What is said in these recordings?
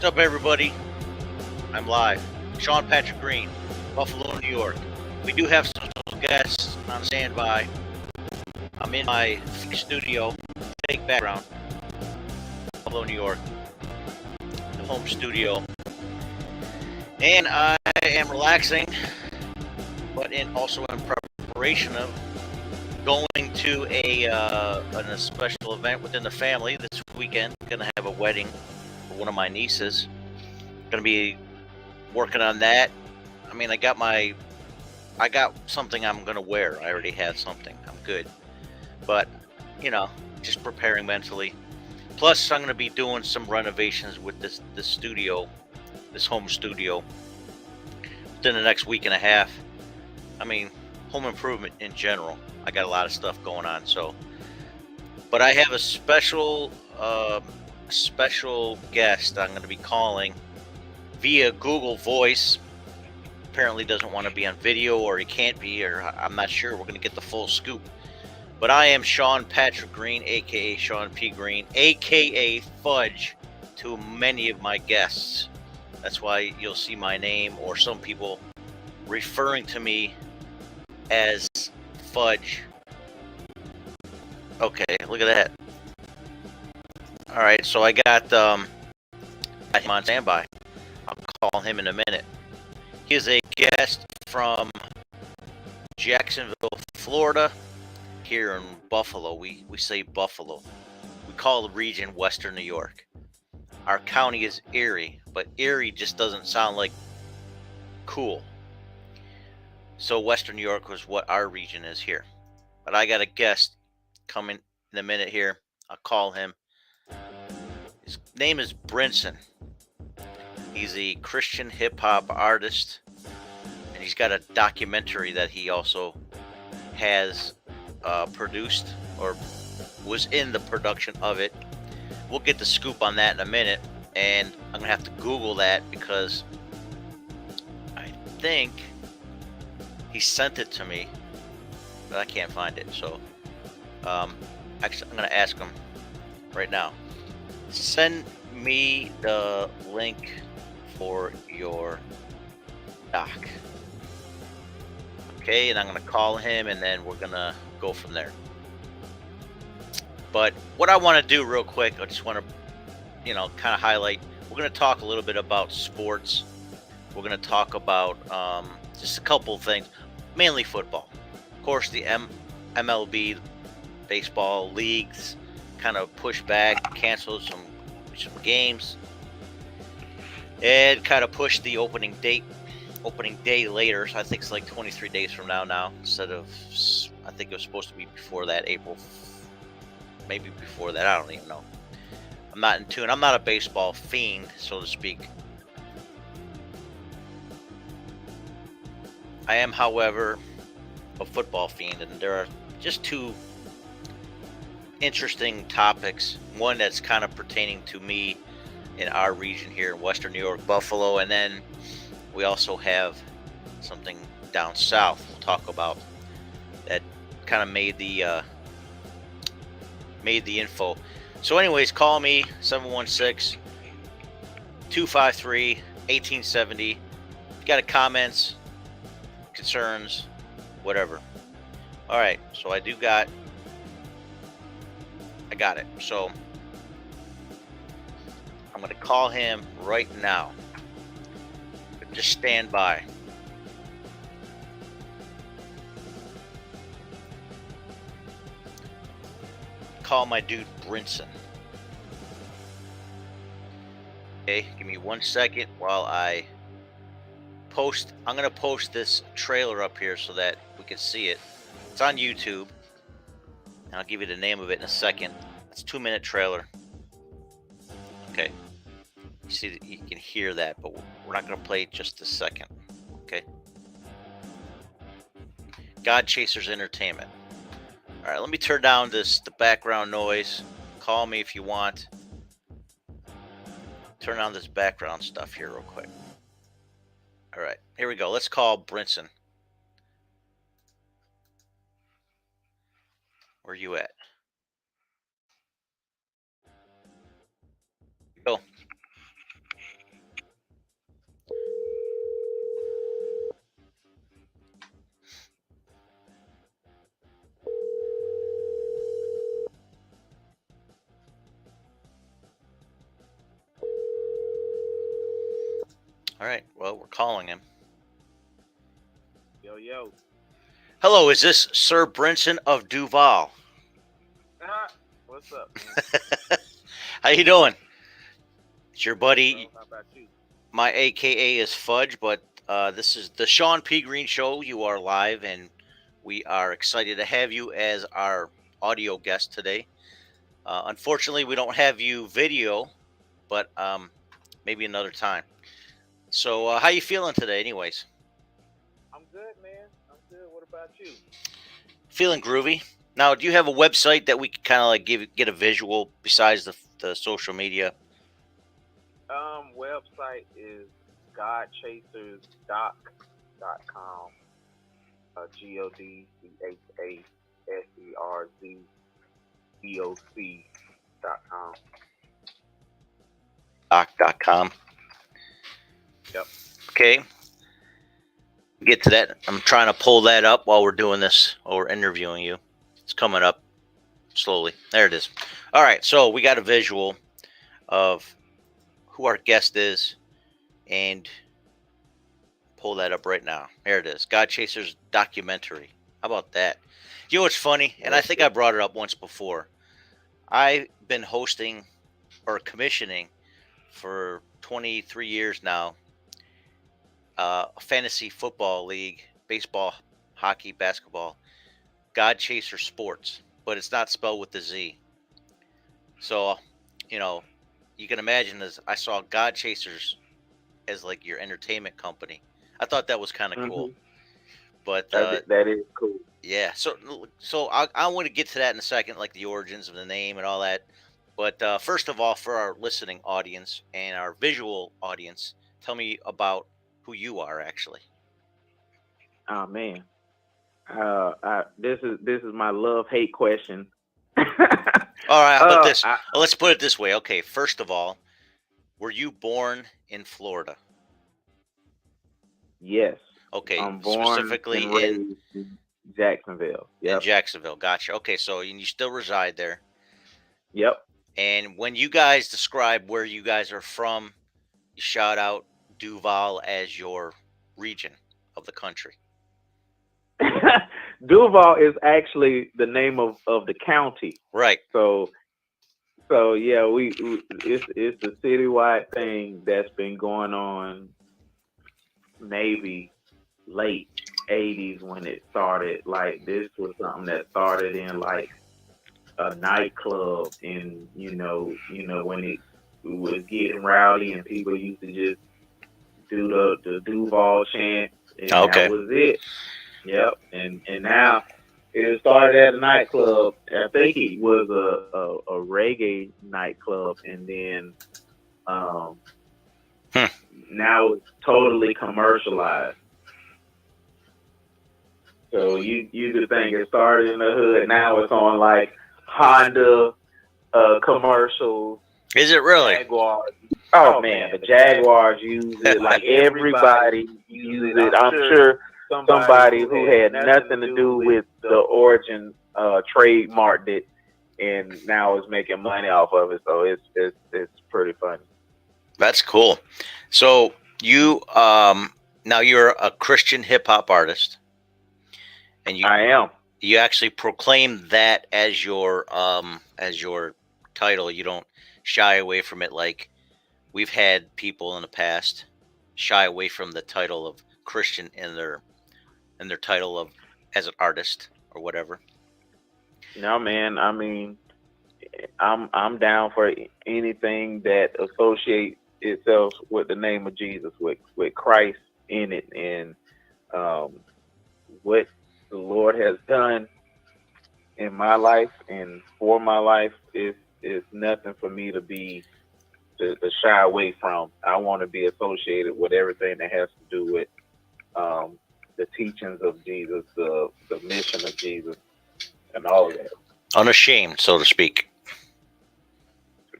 What's up, everybody? I'm live. Sean Patrick Greene, Buffalo, New York. We do have some guests on standby. I'm in my studio, fake background, Buffalo, New York, the home studio, and I am relaxing, but also in preparation of going to a special event within the family this weekend. Gonna have a wedding for one of my nieces. Gonna be working on that. I mean, I got something I'm gonna wear. I already have something. I'm good. But, just preparing mentally. Plus, I'm gonna be doing some renovations with this studio, this home studio, within the next week and a half. I mean, home improvement in general. I got a lot of stuff going on. But I have a special guest I'm gonna be calling via Google Voice. Apparently doesn't want to be on video, or he can't be, or I'm not sure. We're going to get the full scoop. But I am Sean Patrick Greene, aka Sean P. Greene, aka Fudge to many of my guests. That's why you'll see my name, or some people referring to me as Fudge. Okay, look at that. All right, so I got him on standby. I'll call him in a minute. He is a guest from Jacksonville, Florida. Here in Buffalo, we say Buffalo. We call the region Western New York. Our county is Erie, but Erie just doesn't sound like cool. So Western New York was what our region is here. But I got a guest coming in a minute here. I'll call him. His name is Brinson. He's a Christian hip-hop artist, and he's got a documentary that he also has produced, or was in the production of it. We'll get the scoop on that in a minute, and I'm gonna have to Google that because I think he sent it to me, but I can't find it. So actually, I'm gonna ask him right now. Send me the link for your doc. Okay, and I'm gonna call him, and then we're gonna go from there. But what I want to do real quick, I just want to, kind of highlight. We're gonna talk a little bit about sports. We're gonna talk about just a couple of things, mainly football. Of course, the MLB, baseball leagues, kind of pushed back, canceled some games, and kind of pushed the opening day later. So I think it's like 23 days from now instead of, I think it was supposed to be before that, April, maybe before that. I don't even know. I'm not in tune. I'm not a baseball fiend, so to speak. I am, however, a football fiend, and there are just two interesting topics. One that's kind of pertaining to me in our region here in Western New York, Buffalo, and then we also have something down south we'll talk about that kind of made the info. So anyways, call me 716-253-1870. If you got any comments, concerns, whatever. All right, so I got it. So I'm going to call him right now. Just stand by. Call my dude Brinson. Okay, give me 1 second while I post. I'm going to post this trailer up here so that we can see it. It's on YouTube. And I'll give you the name of it in a second. It's a 2-minute trailer. Okay. You see that you can hear that, but we're not going to play it just a second. Okay. GodChaserz Entertainment. All right, let me turn down the background noise. Call me if you want. Turn on this background stuff here real quick. All right, here we go. Let's call Brinson. Where you at? Go. All right. Well, we're calling him. Yo, yo. Hello, is this Sir Brinson of Duval? What's up, man? How you doing? It's your buddy. Bro, how about you? My AKA is Fudge, but this is the Shawn P. Greene Show. You are live, and we are excited to have you as our audio guest today. Unfortunately, we don't have you video, but maybe another time. So, how you feeling today, anyways? I'm good, man. I'm good. What about you? Feeling groovy. Now, do you have a website that we can kind of like get a visual besides the social media? Website is GodChaserz.com. GodChaserz.com. Doc.com. Yep. Okay. Get to that. I'm trying to pull that up while we're doing this, while we're interviewing you. It's coming up slowly. There it is. All right. So we got a visual of who our guest is, and pull that up right now. There it is. GodChaserz documentary. How about that? You know what's funny? And I think I brought it up once before. I've been hosting or commissioning for 23 years now a fantasy football league, baseball, hockey, basketball, GodChaserz Sports, but it's not spelled with the Z. So, you can imagine as I saw GodChaserz as like your entertainment company. I thought that was kind of cool. But that is cool. Yeah, so I want to get to that in a second, like the origins of the name and all that. But first of all, for our listening audience and our visual audience, tell me about who you are actually. Oh man. This is my love-hate question. All right, how about this? Let's put it this way. Okay, first of all, were you born in Florida? Yes. Okay, I'm born specifically and raised in Jacksonville. In Jacksonville, gotcha. Okay, so you still reside there. Yep. And when you guys describe where you guys are from, you shout out Duval as your region of the country. Duval is actually the name of the county. Right. So yeah, it's a citywide thing that's been going on maybe late 80s when it started. Like this was something that started in like a nightclub, and when it was getting rowdy and people used to just do the Duval chant, and that was it. Yep. And now it started at a nightclub. I think it was a reggae nightclub, and then now it's totally commercialized. So you could think it started in the hood. Now it's on like Honda commercials. Is it really? Jaguars. Oh man, the Jaguars use it. Like everybody uses it. I'm sure somebody who had nothing to do with the origin trademarked it, and now is making money off of it. So it's pretty funny. That's cool. So you now you're a Christian hip hop artist, and I am. You actually proclaim that as your title. You don't shy away from it like we've had people in the past shy away from the title of Christian in their title of as an artist or whatever. No, man. I mean, I'm down for anything that associates itself with the name of Jesus, with Christ in it, and what the Lord has done in my life and for my life is nothing for me to be to shy away from. I want to be associated with everything that has to do with the teachings of Jesus, the mission of Jesus, and all of that. Unashamed, so to speak.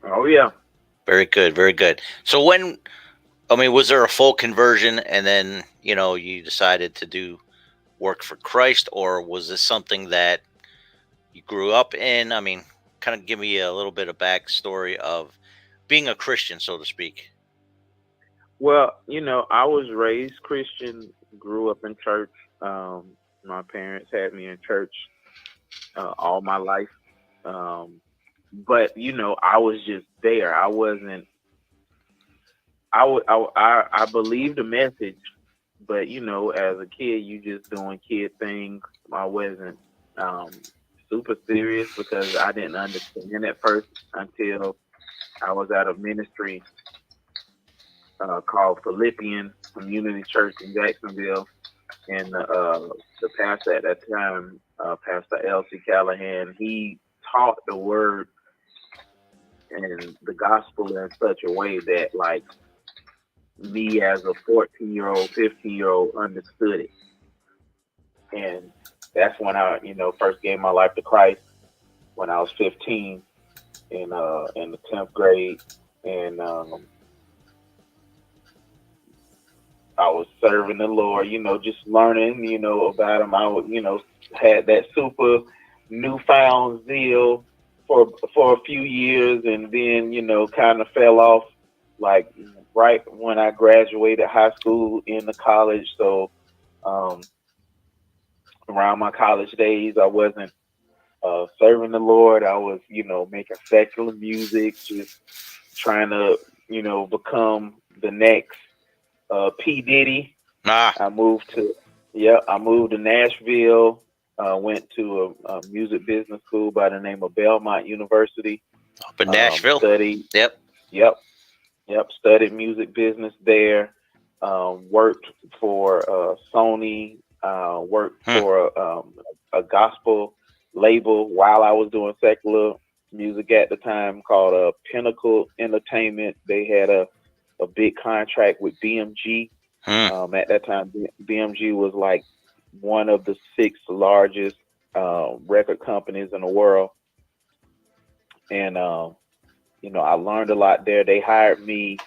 Oh yeah. Very good, very good. So was there a full conversion and then, you decided to do work for Christ, or was this something that you grew up in? I mean, kind of give me a little bit of backstory of being a Christian, so to speak. Well, I was raised Christian, grew up in church. My parents had me in church all my life. Um, but I was just there. I wasn't. I believed the message, but as a kid, you just doing kid things. I wasn't super serious because I didn't understand at first until I was at a ministry called Philippian Community Church in Jacksonville, and the pastor at that time, Pastor L.C. Callahan, he taught the word and the gospel in such a way that, like, me as a 14-year-old, 15-year-old understood it. And that's when I, first gave my life to Christ when I was 15 in the 10th grade. And I was serving the Lord, just learning, about him. I would, had that super newfound zeal for a few years, and then, kind of fell off, like, right when I graduated high school into college. So around my college days, I wasn't serving the Lord. I was, making secular music, just trying to, become the next P. Diddy. Ah, I moved to Nashville. Went to a music business school by the name of Belmont University. up in Nashville. Studied, Yep. yep, studied music business there. Worked for Sony. Worked for a gospel label while I was doing secular music at the time called Pinnacle Entertainment. They had a big contract with BMG. At that time, BMG was like one of the six largest record companies in the world, and I learned a lot there. They hired me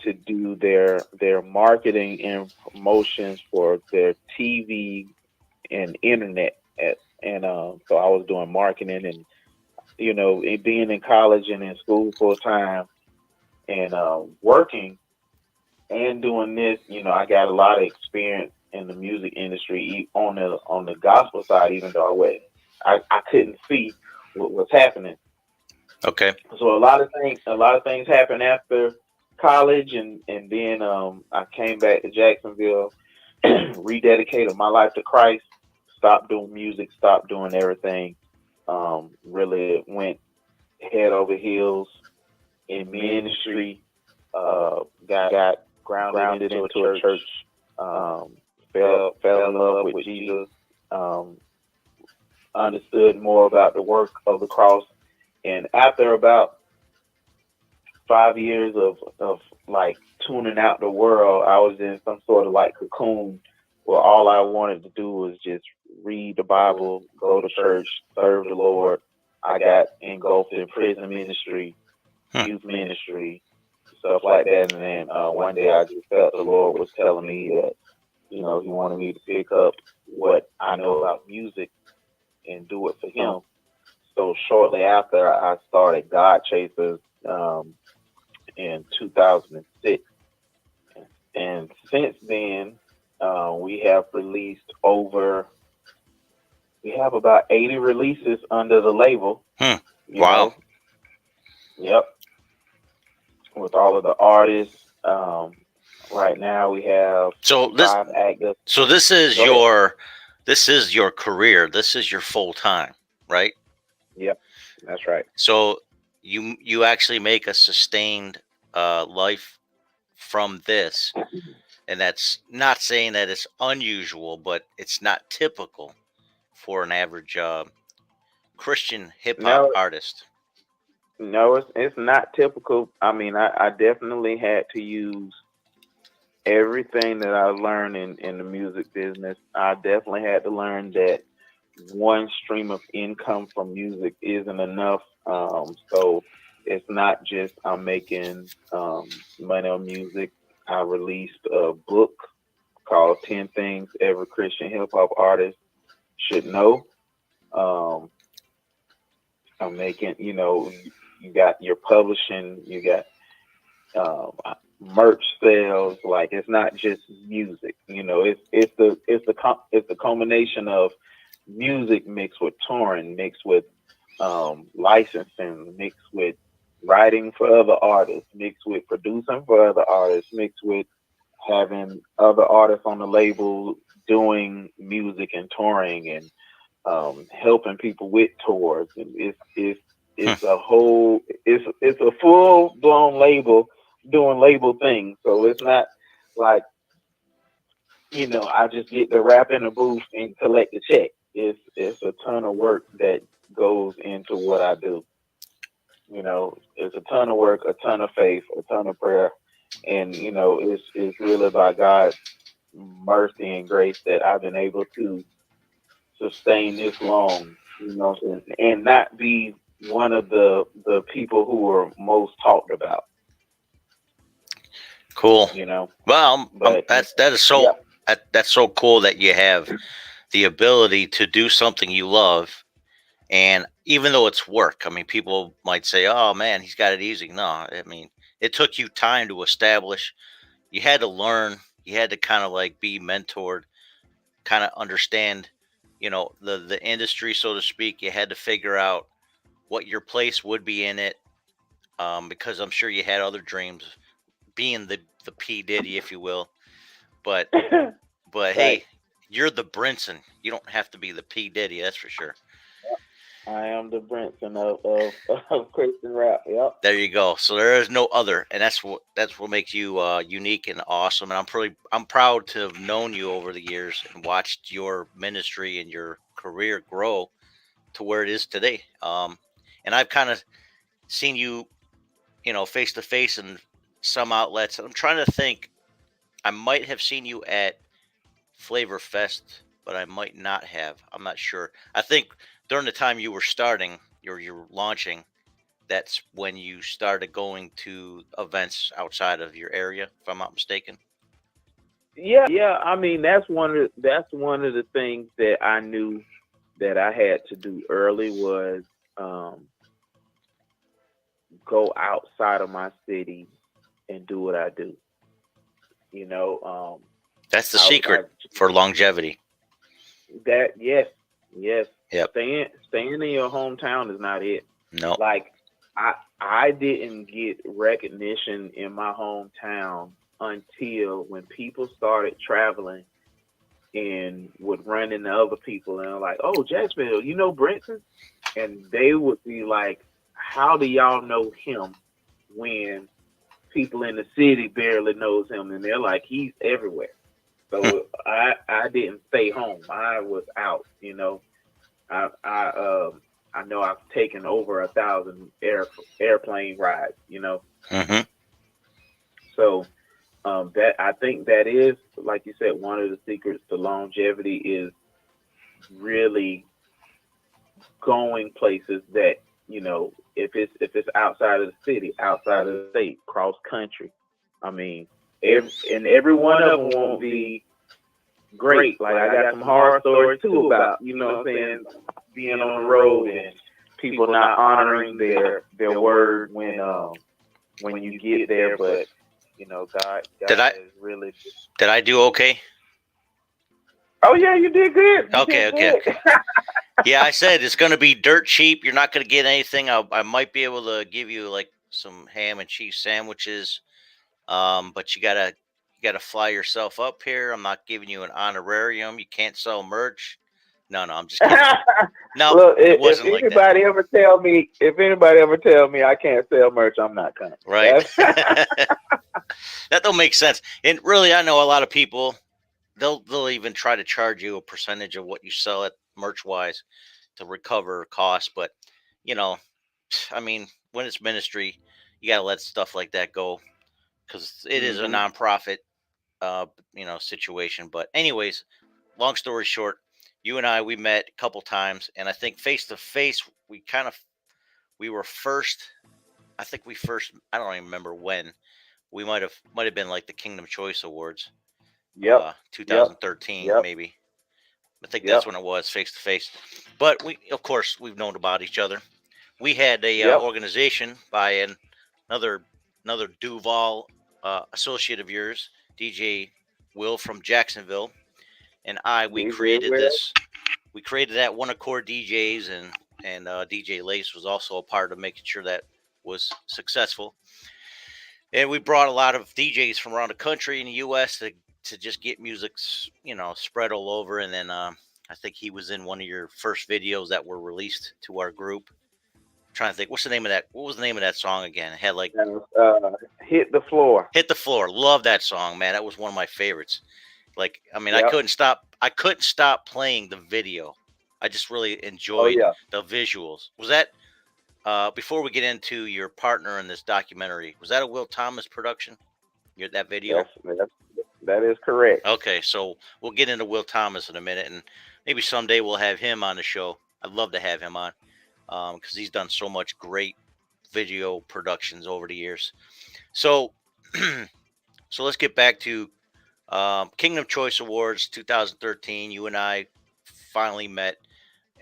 to do their marketing and promotions for their TV and internet. So I was doing marketing, and it being in college and in school full time, and working and doing this, I got a lot of experience in the music industry on the gospel side, even though I couldn't see what was happening. Okay. So a lot of things happened after college, and then I came back to Jacksonville, rededicated my life to Christ, stopped doing music, stopped doing everything. Really went head over heels in ministry. Got grounded into a church. Fell in love with Jesus. Um, Understood more about the work of the cross. And after about 5 years of like tuning out the world, I was in some sort of like cocoon where all I wanted to do was just read the Bible, go to church, serve the Lord. I got engulfed in prison ministry, youth ministry, stuff like that. And then one day I just felt the Lord was telling me that, He wanted me to pick up what I know about music and do it for Him. So shortly after, I started GodChaserz in 2006. And since then, we have about 80 releases under the label. Wow. Know? Yep. With all of the artists. Right now we have 5 active. So this is your career. This is your full time, right? Yep, that's right. So you actually make a sustained life from this, and that's not saying that it's unusual, but it's not typical for an average Christian hip hop artist. No, it's not typical. I mean, I definitely had to use everything that I learned in the music business. I definitely had to learn that one stream of income from music isn't enough. So it's not just I'm making money on music. I released a book called 10 Things Every Christian Hip Hop Artist Should Know. I'm making, you got your publishing, you got merch sales. Like it's not just music. You know, it's the culmination of music mixed with touring, mixed with licensing, mixed with writing for other artists, mixed with producing for other artists, mixed with having other artists on the label doing music and touring and helping people with tours. And it's a whole it's a full blown label doing label things. So it's not like, you know, I just get to rap in the booth and collect the check. It's a ton of work that goes into what I do. You know, it's a ton of work, a ton of faith, a ton of prayer, and you know, it's really by God's mercy and grace that I've been able to sustain this long. You know, and not be one of the people who are most talked about. Cool. You know, Well, but that is so yeah, that's so cool that you have the ability to do something you love, and even though it's work, I mean, people might say, "Oh man, he's got it easy." No, I mean, it took you time to establish. You had to learn. You had to kind of like be mentored, kind of understand, the industry, so to speak. You had to figure out what your place would be in it, because I'm sure you had other dreams, being the P Diddy, if you will. But right. hey, you're the Brinson. You don't have to be the P Diddy, that's for sure. I am the Brinson of Christian rap. Yep. There you go. So there is no other, and that's what makes you unique and awesome. And I'm proud to have known you over the years and watched your ministry and your career grow to where it is today. And I've kind of seen you, face to face in some outlets. I'm trying to think. I might have seen you at Flavor Fest, but I might not have. I'm not sure. I think during the time you were starting, you're launching, that's when you started going to events outside of your area, if I'm not mistaken. Yeah, yeah. I mean, that's one of the things that I knew that I had to do early was um, go outside of my city and do what I do. You know, That's the I secret for longevity. that yes, yes. Yep. Staying in your hometown is not it. No. Like I didn't get recognition in my hometown until when people started traveling and would run into other people and like, oh, Jacksonville, you know Brinson? And they would be like, how do y'all know him when people in the city barely knows him? And they're like, he's everywhere. So I didn't stay home. I was out, you know. I know I've taken over 1,000 airplane rides, you know. Mm-hmm. So that I think that is, like you said, one of the secrets to longevity is really going places that, you know, if it's outside of the city, outside of the state, cross country. I mean, every one of them won't be great. Like I got some horror stories too about, you know what I'm saying, being on the road and people not honoring their word when you get there. But you know, God is really. Did I do okay? Oh yeah, you did good. Okay. Yeah, I said it's going to be dirt cheap. You're not going to get anything. I might be able to give you like some ham and cheese sandwiches, but you gotta fly yourself up here. I'm not giving you an honorarium. You can't sell merch. No, I'm just kidding. No, Look, it wasn't like that. if anybody ever tell me I can't sell merch, I'm not coming. Right. That don't make sense. And really, I know a lot of people. They'll even try to charge you a percentage of what you sell at merch wise to recover costs. But you know, I mean, when it's ministry, you gotta let stuff like that go because it is a Hmm. nonprofit, situation. But anyways, long story short, you and I, we met a couple times, and I think face to face we were first. I think we first. I don't even remember when. We might have been like the Kingdom Choice Awards, Yep. Yep. 2013 Yep. maybe. I think that's Yep. when it was face to face. But of course, we've known about each other. We had a Yep. organization by another Duval associate of yours, DJ Will from Jacksonville, and we DJ created Will. this. We created that One Accord DJs, and DJ Lace was also a part of making sure that was successful. And we brought a lot of DJs from around the country in the U.S. to just get music, spread all over. And then I think he was in one of your first videos that were released to our group. I'm trying to think, what's the name of that? What was the name of that song again? It had like Hit the Floor. Hit the Floor. Love that song, man. That was one of my favorites. Like, I mean, Yep. I couldn't stop playing the video. I just really enjoyed the visuals. Was that before we get into your partner in this documentary? Was that a Will Thomas production? That video? That is correct. Okay, so we'll get into Will Thomas in a minute, and maybe someday we'll have him on the show. I'd love to have him on because he's done so much great video productions over the years. So, so let's get back to Kingdom Choice Awards 2013. You and I finally met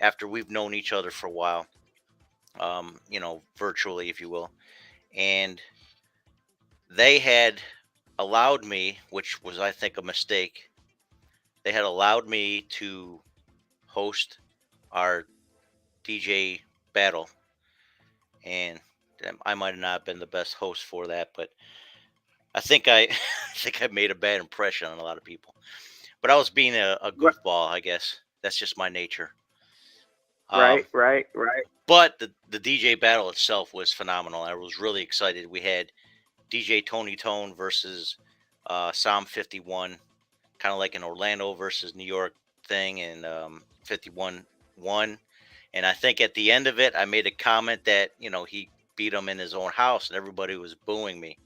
after we've known each other for a while, virtually, if you will. And they had allowed me, which was, I think, a mistake. They had allowed me to host our DJ battle. And I might have not been the best host for that, but I think I made a bad impression on a lot of people. But I was being a goofball, I guess. That's just my nature. Right. But the DJ battle itself was phenomenal. I was really excited. We had DJ Tony Tone versus Psalm 51, kind of like an Orlando versus New York thing, and 51 won. And I think at the end of it, I made a comment that, he beat him in his own house, and everybody was booing me.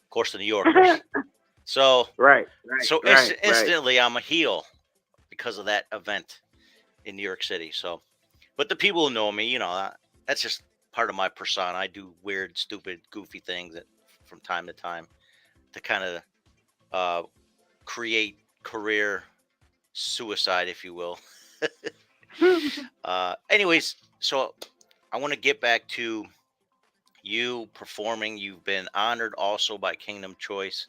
Of course, the New Yorkers. So instantly, I'm a heel because of that event in New York City. So, but the people who know me, that's just part of my persona. I do weird, stupid, goofy things from time to time to kind of create career suicide, if you will. Anyways, so I want to get back to you performing. You've been honored also by Kingdom Choice.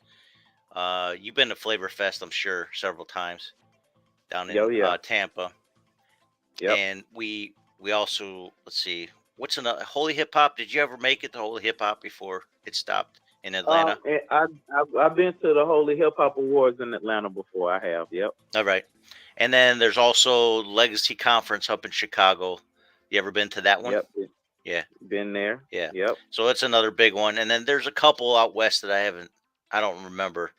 You've been to Flavor Fest, I'm sure, several times down in Tampa. Yep. And we also, let's see, what's another Holy Hip Hop? Did you ever make it to Holy Hip Hop before it stopped in Atlanta? I've been to the Holy Hip Hop Awards in Atlanta before. I have. Yep. All right. And then there's also Legacy Conference up in Chicago. You ever been to that one? Yep. Yeah. Been there. Yeah. Yep. So that's another big one. And then there's a couple out west that I don't remember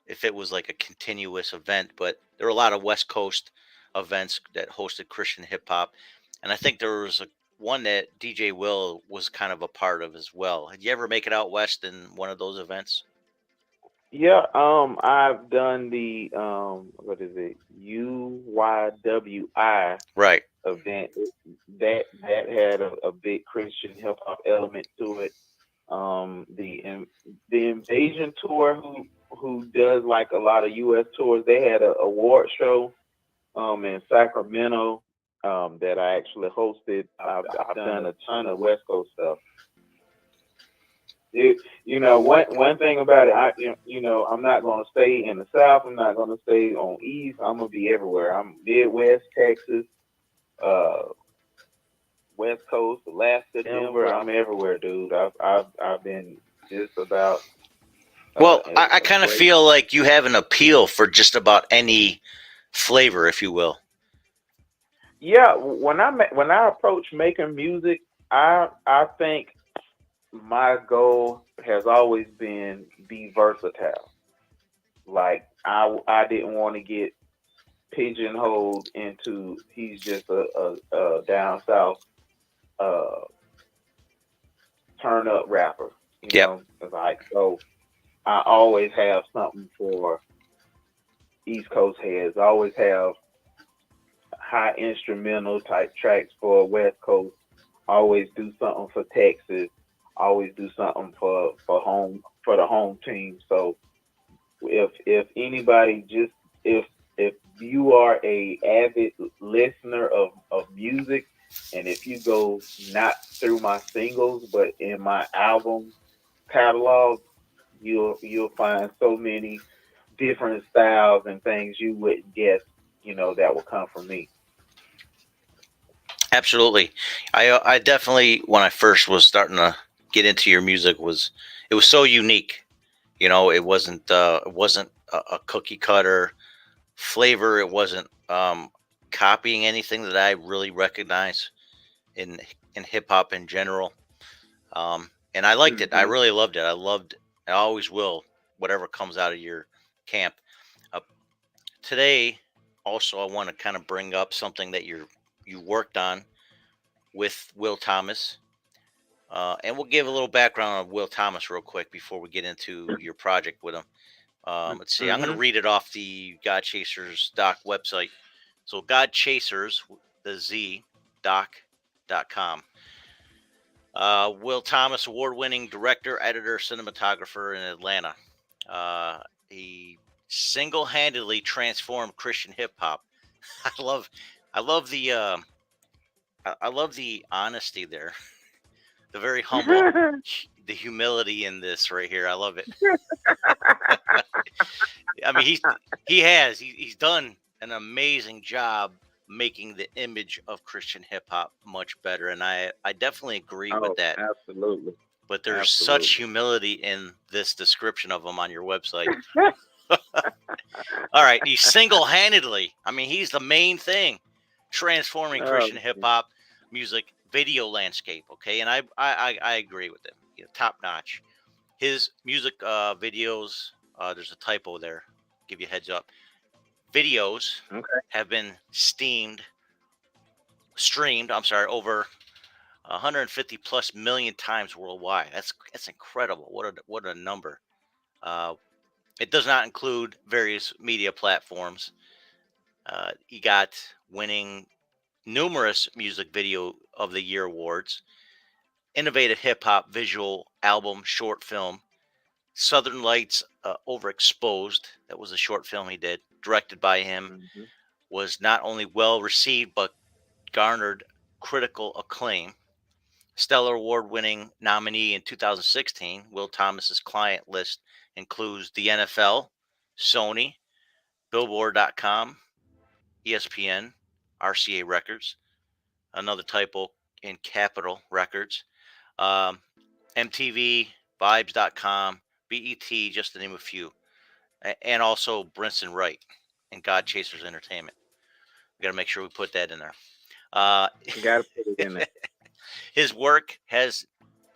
if it was like a continuous event, but there were a lot of West Coast events that hosted Christian hip hop. And I think there was one that DJ Will was kind of a part of as well. Did you ever make it out west in one of those events? Yeah, I've done the what is it, UYWI right event that had a big Christian hip hop element to it. The Invasion tour, who does like a lot of U.S. tours, they had an award show in Sacramento that I actually hosted. I've done a ton of West Coast stuff. One thing about it, I'm not going to stay in the South. I'm not going to stay on East. I'm going to be everywhere. I'm Midwest, Texas, West Coast, Alaska, Denver. I'm everywhere, dude. I've been just about. Well, I kind of feel like you have an appeal for just about any flavor, if you will. Yeah, when I approach making music, I think my goal has always been be versatile. Like I didn't want to get pigeonholed into he's just a down south turn up rapper. You know, like so. I always have something for East Coast heads. I always have high instrumental type tracks for West Coast. I always do something for Texas. I always do something for the home team. So if anybody if you are a avid listener of music, and if you go not through my singles but in my album catalog, you'll find so many different styles and things you wouldn't guess, that will come from me. Absolutely. I definitely, when I first was starting to get into your music, it was so unique. It wasn't a cookie cutter flavor. It wasn't copying anything that I really recognize in hip hop in general. And I liked it. I Hmm. really loved it. I always will, whatever comes out of your camp. Uh, Today, also, I want to kind of bring up something that you worked on with Will Thomas. And we'll give a little background on Will Thomas real quick before we get into your project with him. Let's see. I'm going to Hmm. read it off the GodChaserz doc website. So GodChaserz, the Z, doc.com. Will Thomas, award-winning director, editor, cinematographer in Atlanta. He single-handedly transformed Christian hip hop. I love, I love the, I love the honesty there, the very humble, the humility in this right here. I love it. I mean, he's done an amazing job making the image of Christian hip hop much better, and I definitely agree with Oh, that. absolutely, But there's such absolutely. humility in this description of him on your website. All right, he single-handedly, I mean, he's the main thing, transforming Oh, Christian hip hop music video landscape. Okay, and I agree with him. Top notch. His music videos. There's a typo there. Give you a heads up. Videos okay. have been streamed. I'm sorry, over 150 plus million times worldwide. That's incredible. What a number. Uh, it does not include various media platforms. He got winning numerous music video of the year awards, innovative hip hop visual album, short film, Southern Lights, Overexposed. That was a short film he did, directed by him. Hmm. Was not only well received but garnered critical acclaim. Stellar Award winning nominee in 2016. Will Thomas's client list includes the NFL, Sony, Billboard.com, ESPN, RCA Records, another typo in Capitol Records, um, MTV, Vibes.com, BET, just to name a few, and also Brinson Wright and GodChaserz Entertainment. We got to make sure we put that in there. Uh, Got to put it in there. his work has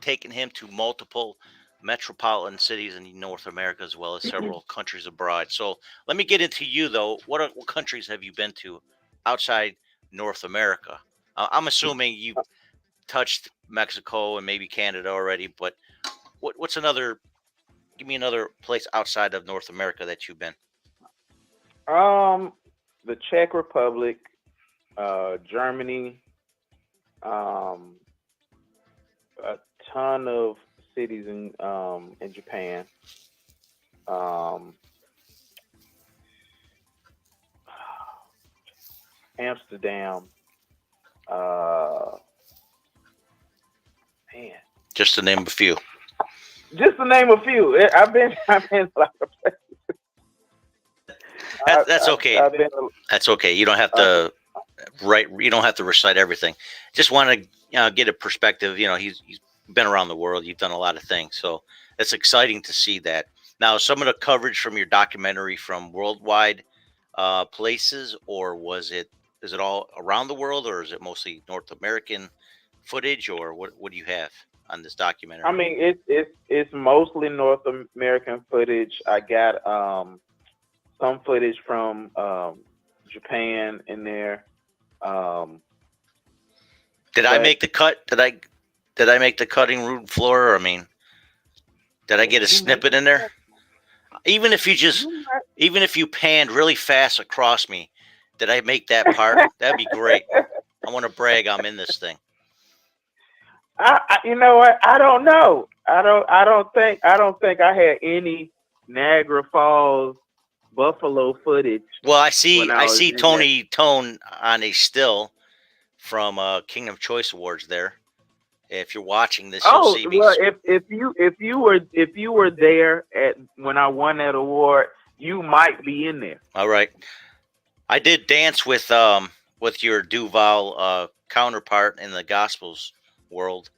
taken him to multiple metropolitan cities in North America as well as several countries abroad. So let me get into you though. What countries have you been to outside North America? I'm assuming you touched Mexico and maybe Canada already, but what's another? Give me another place outside of North America that you've been. Um, the Czech Republic, Germany, um, a ton of cities in Japan. Um, Amsterdam. Uh, man, Just to name a few. just to name a few. I've been a lot of places. That's okay. I've been. That's okay. You don't have Uh, to write. You don't have to recite everything. Just want to get a perspective. He's been around the world. You've done a lot of things, so it's exciting to see that. Now, some of the coverage from your documentary from worldwide places, or is it all around the world, or is it mostly North American footage, or what do you have on this I documentary? mean, it's mostly North American footage. I got some footage from Japan in there. Um, Did I but make the cut? Did I make the cutting room floor? I mean, did I get a you might, snippet in there? Even if you just, you might. even if you panned really fast across me, did I make that part? That'd be great. I want to brag I'm in this thing. You know what? I don't know. I don't think I had any Niagara Falls buffalo footage Well, when I I was see in there. Tony Tone on a still from Kingdom Choice Awards there, If you're watching this, you'll Oh see me. well, if you were there at when I won that award, you might be in there. All right. I did dance with your Duval counterpart in the Gospels world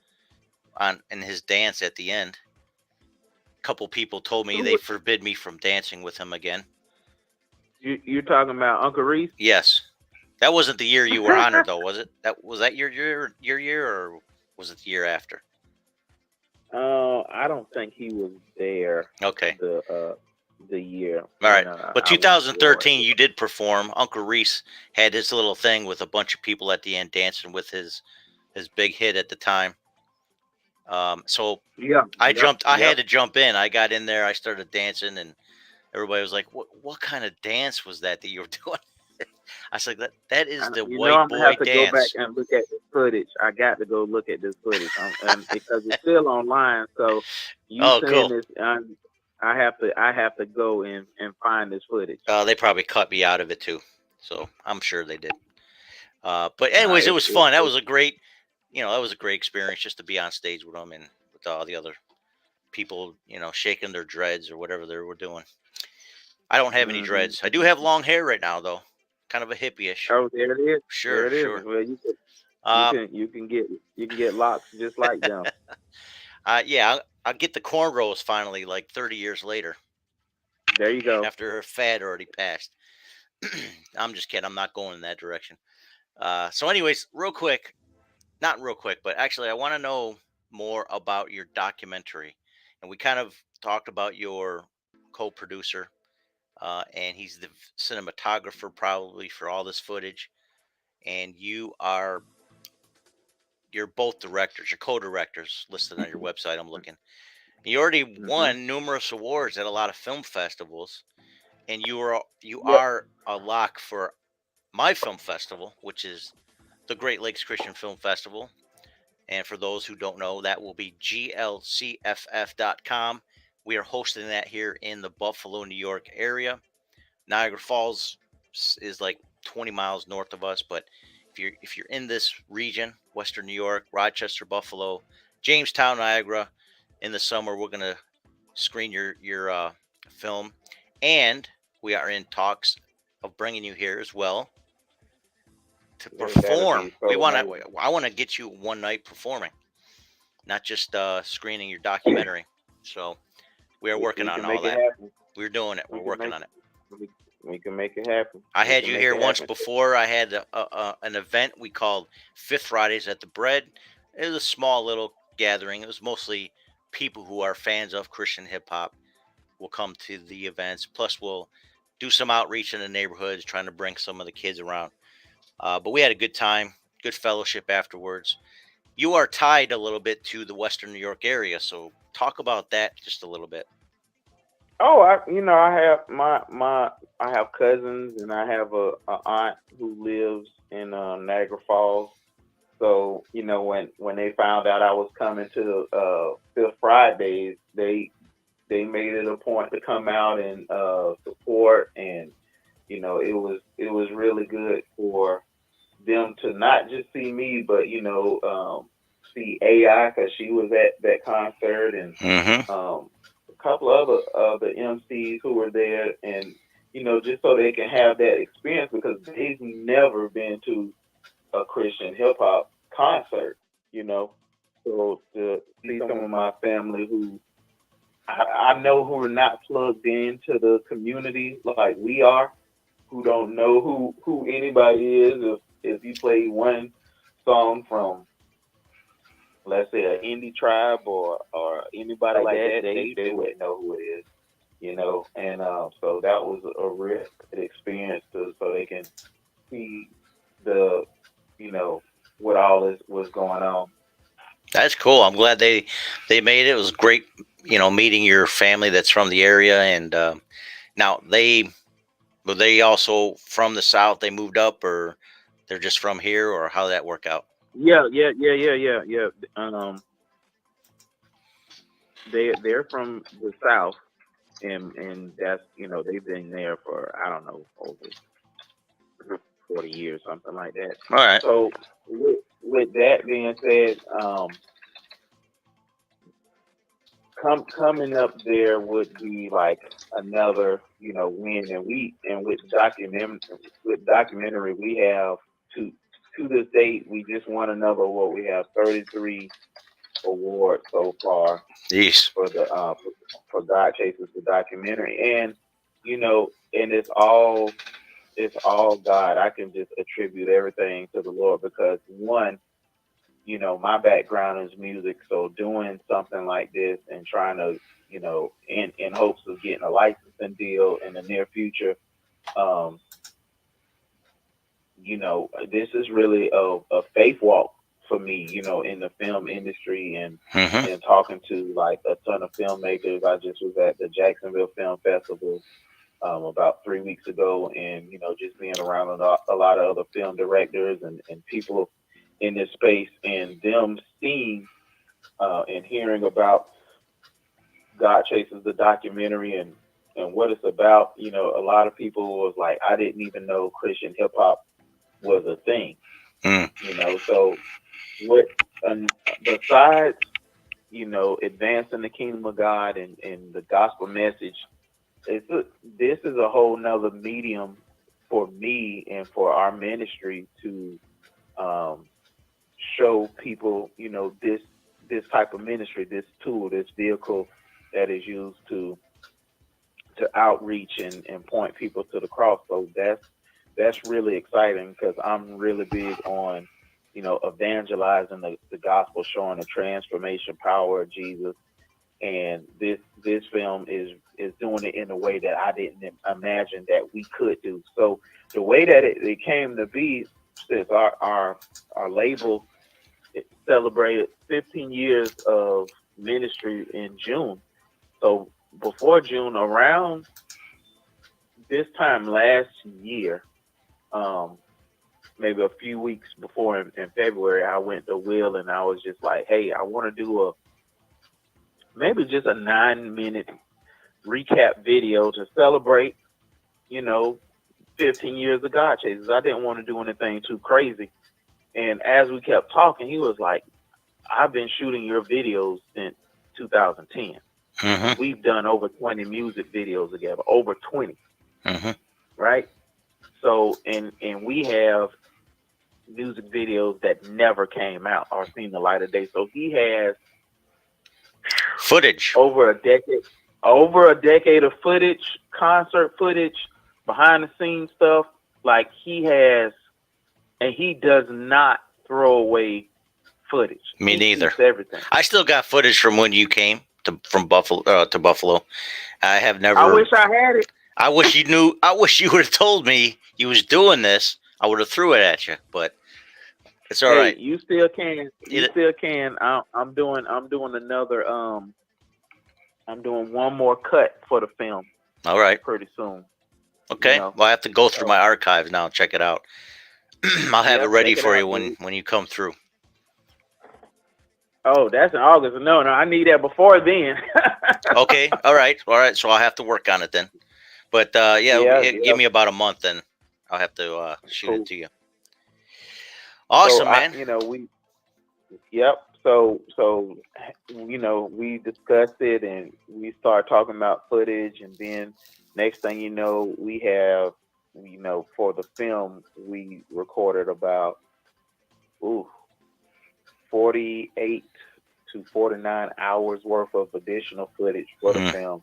in his dance at the end. A couple people told me they forbid me from dancing with him again. You're talking about Uncle Reese? Yes. That wasn't the year you were honored, though, was it? Was that your year, or was it the year after? I don't think he was there. Okay. The year. All right. But 2013, you did perform. Uncle Reese had his little thing with a bunch of people at the end dancing with his big hit at the time. So yeah, I jumped. I had to jump in. I got in there. I started dancing, and everybody was like, "What kind of dance was that you were doing?" I was like, "That is the white boy have to dance." Go back and look at the footage. I got to go look at this footage, and because it's still online. So you saying this, I have to go and find this footage. They probably cut me out of it too, so I'm sure they did. But anyways, it was fun. That was a great, that was a great experience just to be on stage with them and with all the other people, shaking their dreads or whatever they were doing. I don't have any dreads. I do have long hair right now, though, kind of a hippie-ish. Oh, there it is. Sure, there it sure. Is. Well, you can get locks just like them. Yeah, I'll get the cornrows finally, like 30 years later. There you go. After her fad already passed. I'm just kidding. I'm not going in that direction. So, anyways, not real quick, but actually, I want to know more about your documentary. And we kind of talked about your co-producer, and he's the cinematographer probably for all this footage. And you're both directors, you're co-directors listed on your website. I'm looking. You already won numerous awards at a lot of film festivals, and you are a lock for my film festival, which is the Great Lakes Christian Film Festival. And for those who don't know, that will be glcff.com. We are hosting that here in the Buffalo, New York area. Niagara Falls is like 20 miles north of us, but if you're in this region, Western New York, Rochester, Buffalo, Jamestown, Niagara, in the summer, we're gonna screen your film, and we are in talks of bringing you here as well to perform. I want to get you one night performing, not just screening your documentary. So we are working on all that. We're doing it. We're working on it. We can make it happen. I had you here once before. I had an event we called Fifth Fridays at the Bread. It was a small little gathering. It was mostly people who are fans of Christian hip hop will come to the events. Plus, we'll do some outreach in the neighborhoods, trying to bring some of the kids around. But we had a good time, good fellowship afterwards. You are tied a little bit to the Western New York area, so talk about that just a little bit. Oh, I have I have cousins, and I have a aunt who lives in Niagara Falls. So when they found out I was coming to Fifth Fridays, they made it a point to come out and support, and it was really good for them to not just see me, but see AI, because she was at that concert, and a couple of other MCs who were there, and just so they can have that experience, because they've never been to a Christian hip hop concert, so to see some of my family who I know who are not plugged into the community like we are, who don't know who anybody is. If you play one song from, let's say, an indie tribe or anybody like that, they wouldn't know who it is, and so that was a real experience so they can see the, what all this was going on. That's cool. I'm glad they made it. It was great, meeting your family that's from the area. And now were they also from the South? They moved up, or they're just from here, or how did that work out? Yeah. They're from the South, and that's they've been there for, I don't know, over 40 years, something like that. All right. So with that being said, coming up there would be like another, win. And with documentary we have to this date we just won another award. We have 33 awards so far Jeez. for the for GodChaserz the documentary, and and it's all God. I can just attribute everything to the Lord because one, my background is music, so doing something like this and trying to, in hopes of getting a licensing deal in the near future, um, this is really a faith walk for me, in the film industry and Mm-hmm. and talking to like a ton of filmmakers. I just was at the Jacksonville Film Festival about 3 weeks ago, and just being around a lot of other film directors and people in this space, and them seeing and hearing about GodChaserz the documentary and what it's about. A lot of people was like, I didn't even know Christian hip hop was a thing. Mm. So what besides advancing the kingdom of God and the gospel message, this is a whole nother medium for me and for our ministry to show people, this type of ministry, this tool, this vehicle that is used to outreach and point people to the cross. So that's really exciting because I'm really big on, evangelizing the gospel, showing the transformation power of Jesus. And this film is doing it in a way that I didn't imagine that we could do. So the way that it came to be, since our label celebrated 15 years of ministry in June. So before June, around this time last year, maybe a few weeks before in February, I went to Will and I was just like, hey, I want to do maybe just a 9-minute recap video to celebrate, 15 years of GodChaserz. I didn't want to do anything too crazy. And as we kept talking, he was like, I've been shooting your videos since 2010. Mm-hmm. We've done over 20 music videos together, over 20, Mm-hmm. right? So, and we have music videos that never came out or seen the light of day. So he has Footage. over a decade of footage, concert footage, behind the scenes stuff. Like he has, and he does not throw away footage. Me He neither. keeps everything. I still got footage from when you came from Buffalo to Buffalo. I have never. I wish I had it. I wish you knew. I wish you would have told me you was doing this. I would have threw it at you, but it's all right. You still can. You still can. I'm doing another. I'm doing one more cut for the film. All right. Pretty soon. Okay. Well, I have to go through my archives now and check it out. I'll have it ready for you when you come through. Oh, that's in August. No, I need that before then. Okay. All right. So I'll have to work on it then. But give me about a month, and I'll have to shoot it to you. Awesome, man. So we discussed it and we started talking about footage, and then next thing you know, we have, for the film, we recorded about 48 to 49 hours worth of additional footage for the film,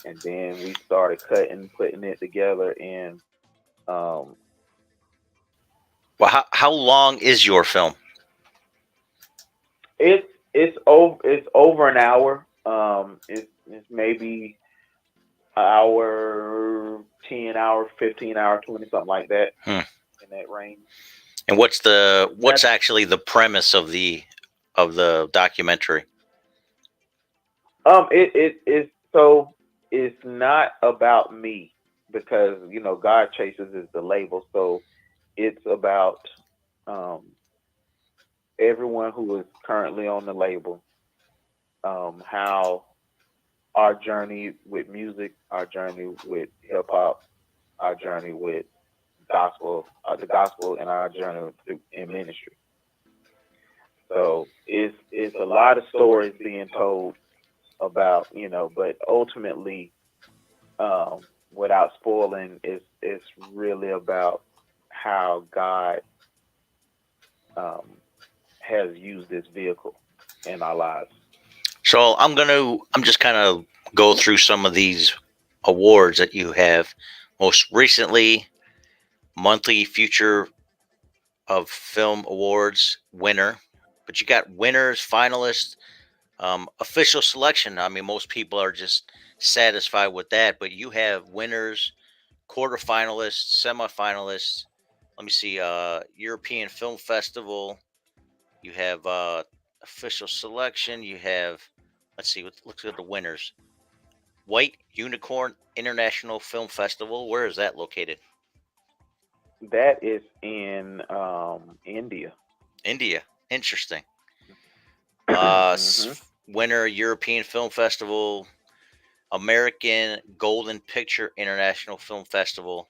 and then we started putting it together. And well, how long is your film? It's over an hour. It's maybe an hour, 10 hours, 15 hours, 20, something like that, in that range. And what's actually the premise of the documentary? It's not about me because GodChaserz is the label, so it's about everyone who is currently on the label, how our journey with music, our journey with hip hop, our journey with gospel, the gospel, and our journey in ministry. So it's a lot of stories being told about, but ultimately, without spoiling, it's really about how God um, has used this vehicle in our lives. So I'm just kind of go through some of these awards that you have. Most recently, monthly Future of Film Awards winner, but you got winners, finalists, official selection. I mean, most people are just satisfied with that, but you have winners, quarterfinalists, semifinalists. Let me see. European Film Festival. You have official selection. You have. Let's see. Let's at the winners. White Unicorn International Film Festival. Where is that located? That is in India. India. Interesting. Hmm. Winner European Film Festival. American Golden Picture International Film Festival.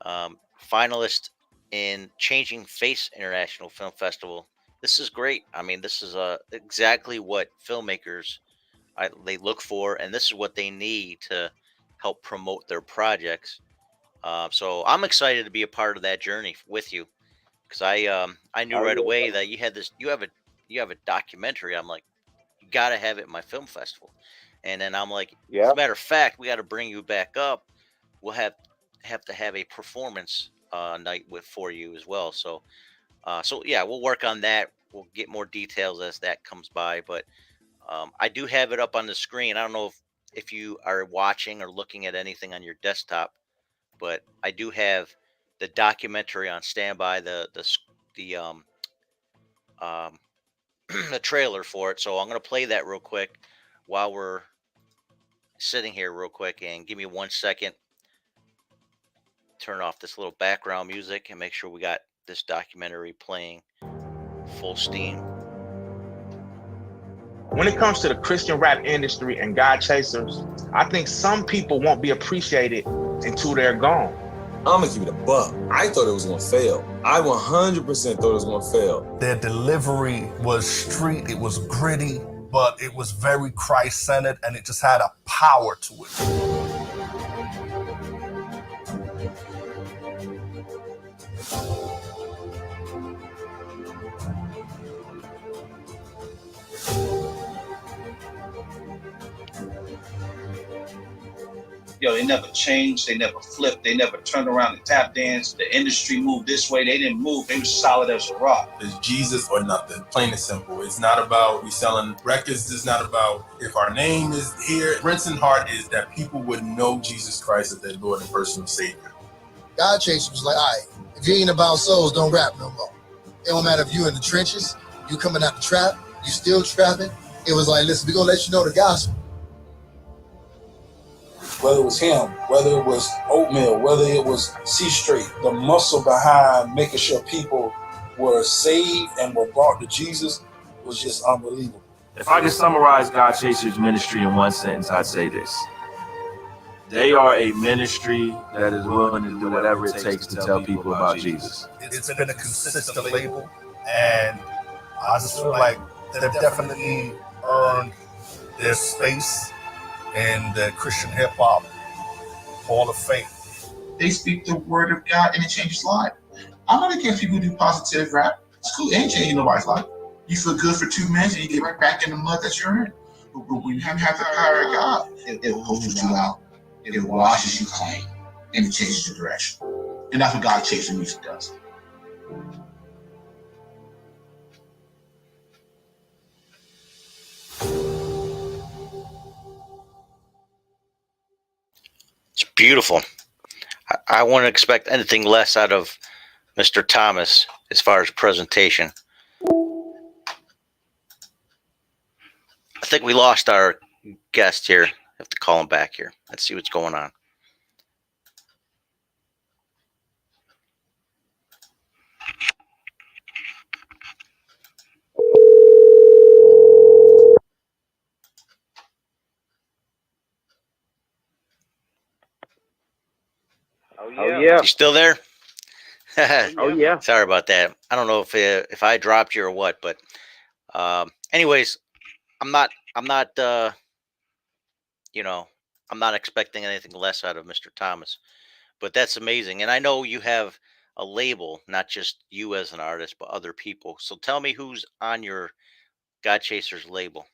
Finalist in Changing Face International Film Festival. This is great. I mean, this is exactly what filmmakers they look for, and this is what they need to help promote their projects. So I'm excited to be a part of that journey with you because I knew Oh right yeah, away that you have a documentary. I'm like, you got to have it in my film festival, and then I'm like, as yeah. a matter of fact, we got to bring you back up. We'll have to have a performance night with for you as well. So yeah, we'll work on that. We'll get more details as that comes by, but I do have it up on the screen. I don't know if you are watching or looking at anything on your desktop, but I do have the documentary on standby. The um, the trailer for it. So I'm gonna play that real quick while we're sitting here real quick, and give me 1 second. Turn off this little background music and make sure we got this documentary playing full steam. When it comes to the Christian rap industry and GodChaserz, I think some people won't be appreciated until they're gone. I'm gonna keep it a buck. I thought it was gonna fail. I 100% thought it was gonna fail. Their delivery was street, it was gritty, but it was very Christ-centered, and it just had a power to it. They never changed, they never flipped, they never turned around and tap danced. The industry moved this way, they didn't move, they were solid as a rock. It's Jesus or nothing, plain and simple. It's not about we selling records, it's not about if our name is here. Brinson heart is that people would know Jesus Christ as their Lord and personal Savior. GodChaserz was like, all right, if you ain't about souls, don't rap no more. It don't matter if you in the trenches, you coming out the trap, you still trapping. It was like, listen, we gonna let you know the gospel. Whether it was him, whether it was oatmeal, whether it was C Straight, the muscle behind making sure people were saved and were brought to Jesus was just unbelievable. If I could summarize GodChaserz ministry in one sentence, I'd say this. They are a ministry that is willing to do whatever it takes to tell people about Jesus. It's been a consistent label, and I just feel like they've definitely earned their space in the Christian hip-hop Hall of Fame. They speak the word of God and it changes life. I'm not against people who do positive rap. It's cool. It ain't changing nobody's life. You feel good for 2 minutes and you get right back in the mud that you're in. But when you have the power of God, it pulls you out. It washes you clean and it changes your direction. And that's what GodChaserz music does. It's beautiful. I wouldn't expect anything less out of Mr. Thomas as far as presentation. I think we lost our guest here. Have to call him back here. Let's see what's going on. Oh yeah. You still there? Oh yeah. Sorry about that. I don't know if I dropped you or what, but anyways, I'm not you know, I'm not expecting anything less out of Mr. Thomas. But that's amazing. And I know you have a label, not just you as an artist, but other people. So tell me who's on your GodChaserz label.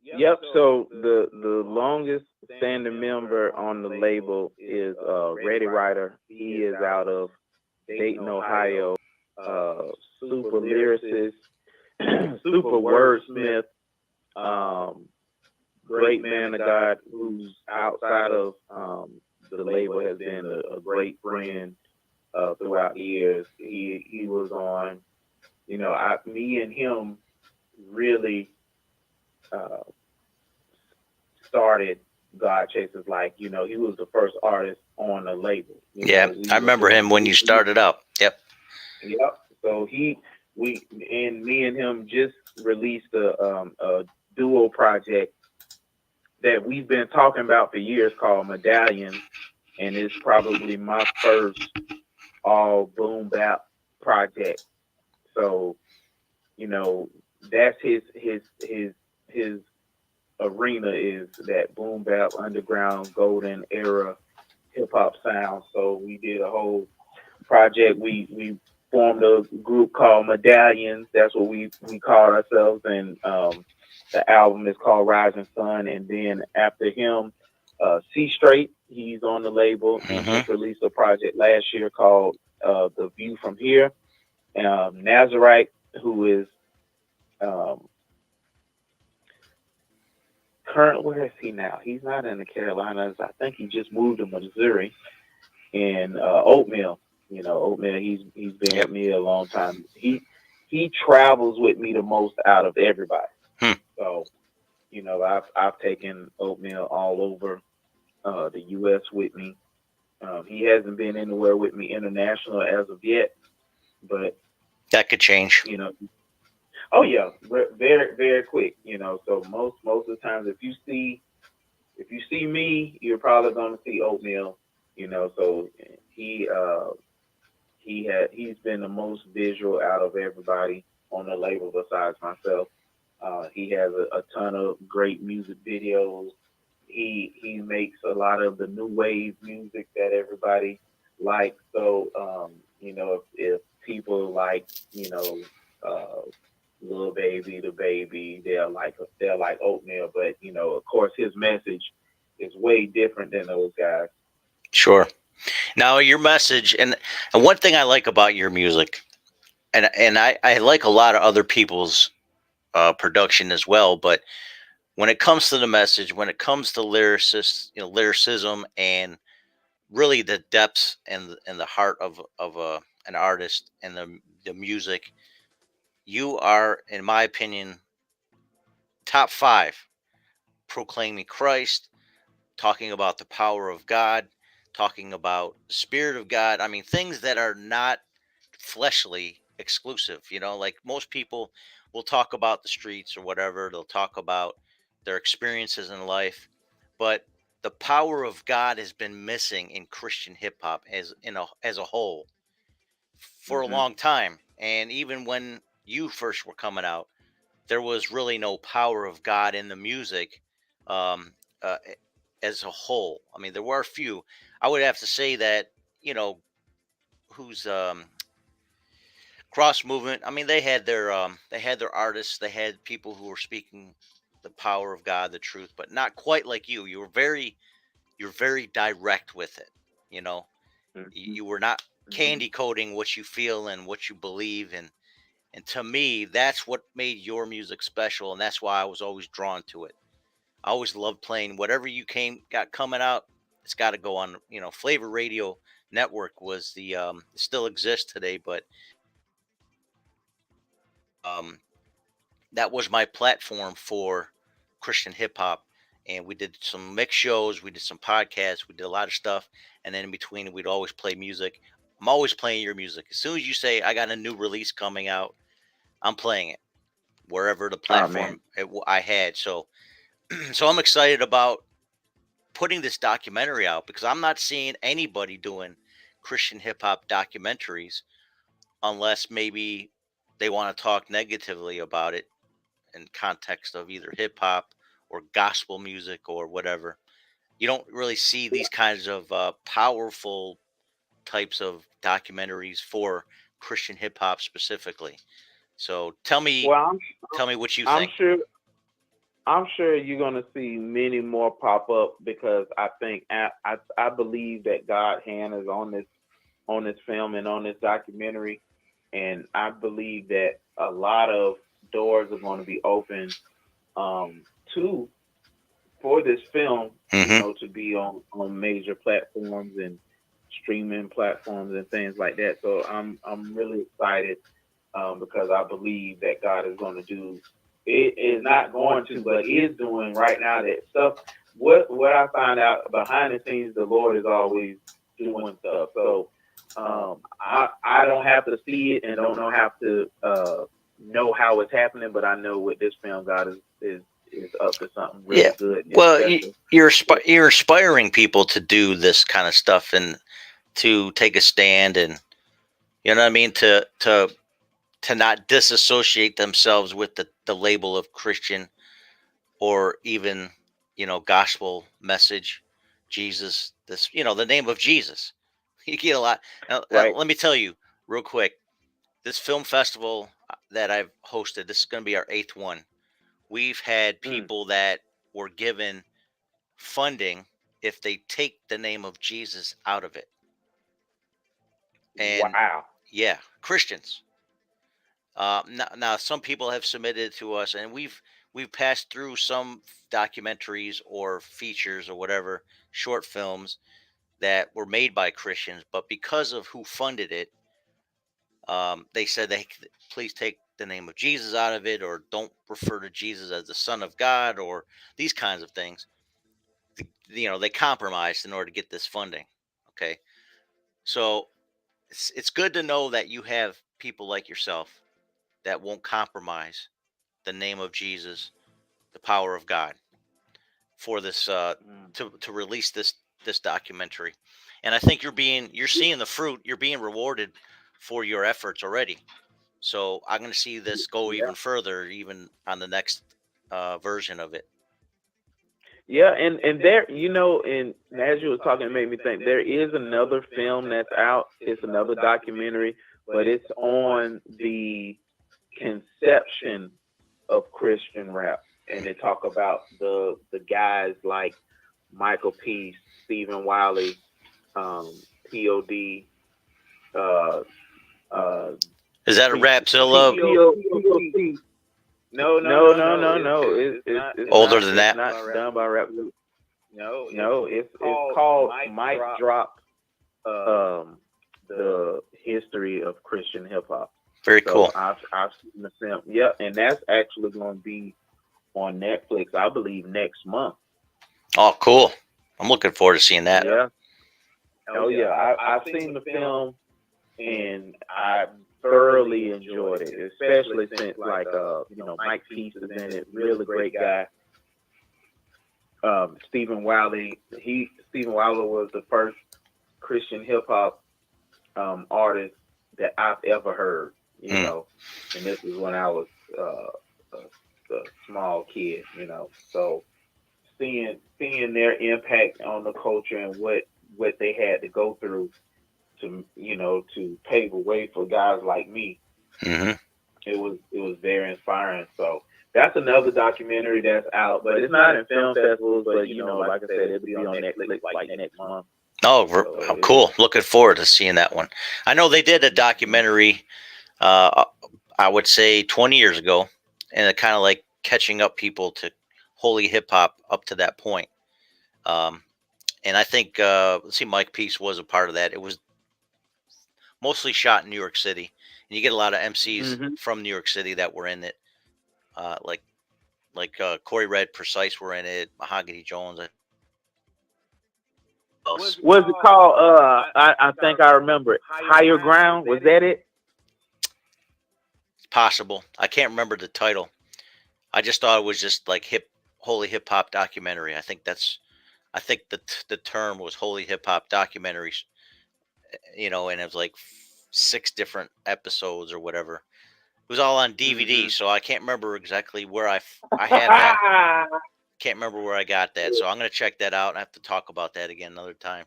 Yep. So the longest standing member on the label is Ready Writer. He is out of Dayton, Ohio. Super lyricist, super wordsmith, great man of God who's outside of the label has been a great friend throughout the years. He was on, me and him really started GodChaserz. Like, he was the first artist on the label. I remember him when you started up. Yep. Yep. So me and him just released a duo project that we've been talking about for years called Medallions, and it's probably my first all boom bap project. So, that's his arena, is that boom bap underground golden era hip hop sound. So we did a whole project. We formed a group called Medallions. That's what we called ourselves, and the album is called Rising Sun. And then after him, C Straight, he's on the label. He just released a project last year called The View From Here. Nazarite, who is where is he now? He's not in the Carolinas. I think he just moved to Missouri. And Oatmeal, Oatmeal, he's been with me a long time. He travels with me the most out of everybody. So, I've taken Oatmeal all over the U.S. with me. He hasn't been anywhere with me international as of yet, but that could change. Oh yeah, very very quick. So most of the times, if you see me, you're probably going to see Oatmeal. So he's been the most visual out of everybody on the label besides myself. He has a ton of great music videos. He makes a lot of the new wave music that everybody likes. So if people like Lil Baby, the Baby, they'll like Oatmeal. But of course, his message is way different than those guys. Sure. Now your message, and one thing I like about your music, and I like a lot of other people's production as well, but when it comes to the message, when it comes to lyricism, and really the depths and the heart of an artist and the music, you are, in my opinion, top 5 proclaiming Christ, talking about the power of God, talking about the Spirit of God. I mean, things that are not fleshly exclusive. Like most people will talk about the streets or whatever, they'll talk about their experiences in life, but the power of God has been missing in Christian hip hop as a whole for a long time. And even when you first were coming out, there was really no power of God in the music um, uh, as a whole. I mean, there were a few. I would have to say that, who's Cross Movement. I mean, they had their artists, they had people who were speaking the power of God, the truth, but not quite like you. You're very direct with it. You know, you were not candy coating what you feel and what you believe, and to me, that's what made your music special, and that's why I was always drawn to it. I always loved playing whatever you got coming out. It's got to go on. Flavor Radio Network was still exists today, but um, that was my platform for Christian hip hop. And we did some mix shows, we did some podcasts, we did a lot of stuff, and then in between, we'd always play music. I'm always playing your music. As soon as you say I got a new release coming out, I'm playing it wherever the platform I had. So I'm excited about putting this documentary out because I'm not seeing anybody doing Christian hip hop documentaries unless maybe they want to talk negatively about it in context of either hip hop or gospel music or whatever. You don't really see these kinds of powerful types of documentaries for Christian hip hop specifically. So tell me Well, what you I'm think. sure. I'm sure you're gonna see many more pop up because I think I believe that God's hand is on this film and on this documentary, and I believe that a lot of doors are going to be open to for this film, to be on major platforms and streaming platforms and things like that. So I'm really excited because I believe that God is going to do. It is not going to, but is doing right now that stuff. What I find out behind the scenes, the Lord is always doing stuff. So I don't have to see it and don't have to know how it's happening, but I know with this film, God is up to something really good. Well, you're inspiring people to do this kind of stuff and to take a stand, and you know what I mean, to not disassociate themselves with the label of Christian or even gospel message, Jesus. This the name of Jesus. You get a lot. Now, right. Let me tell you real quick. This film festival that I've hosted, this is going to be our 8th one. We've had people that were given funding if they take the name of Jesus out of it. And wow. Yeah, Christians. Now, some people have submitted to us, and we've passed through some documentaries or features or whatever short films that were made by Christians, but because of who funded it, they said please take the name of Jesus out of it, or don't refer to Jesus as the Son of God, or these kinds of things. They compromised in order to get this funding. Okay, so it's good to know that you have people like yourself that won't compromise the name of Jesus, the power of God, for this to release this documentary. And I think you're seeing the fruit. You're being rewarded for your efforts already. So I'm going to see this go even further, even on the next version of it. Yeah, and there, and as you were talking, it made me think there is another film that's out. It's another documentary, but it's on the conception of Christian rap, and they talk about the guys like Michael Peace, Stephen Wiley, P.O.D. Is that a Rapzilla? No. It's older not, than that. It's not done by Rap. No, it's called Mike Drop. The history of Christian hip hop. Very cool. I've seen the film. Yeah, and that's actually going to be on Netflix, I believe, next month. Oh, cool! I'm looking forward to seeing that. Yeah. Oh yeah, I've seen the film, and I thoroughly enjoyed it, especially since Mike Peace is in it. Really great guy. Stephen Wiley. Stephen Wiley was the first Christian hip hop artist that I've ever heard. And this is when I was a small kid. So seeing their impact on the culture and what they had to go through to pave a way for guys like me. It was very inspiring. So that's another documentary that's out, but it's not in film festivals. But like I said, it'll be on Netflix like next month. Oh, cool! Looking forward to seeing that one. I know they did a documentary. I would say 20 years ago, and it kind of like catching up people to holy hip hop up to that point. And I think let's see, Mike Peace was a part of that. It was mostly shot in New York City, and you get a lot of MCs from New York City that were in it, like Corey Red, Precise were in it, Mahogany Jones. What's it called? I think I remember it. Higher Ground. Was that it? It's possible. I can't remember the title. I just thought it was just like holy hip hop documentary. I think the term was holy hip hop documentaries. And it was like 6 different episodes or whatever. It was all on DVD, so I can't remember exactly where I had that. Can't remember where I got that, so I'm gonna check that out. I have to talk about that again another time.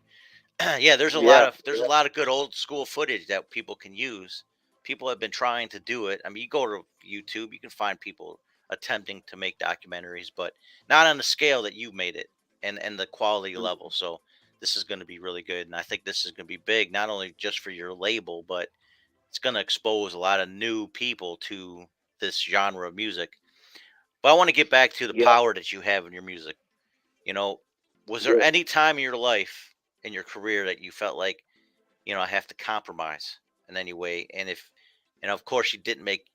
Yeah, there's Yeah, a lot of good old school footage that people can use. People have been trying to do it. I mean, you go to YouTube, you can find people attempting to make documentaries, but not on the scale that you made it and the quality level. So this is going to be really good, and I think this is going to be big, not only just for your label, but it's going to expose a lot of new people to this genre of music. But I want to get back to the yeah. power that you have in your music. You know, was there Yeah. any time in your life, in your career, that you felt like, I have to compromise in any way? And if, and of course, you did make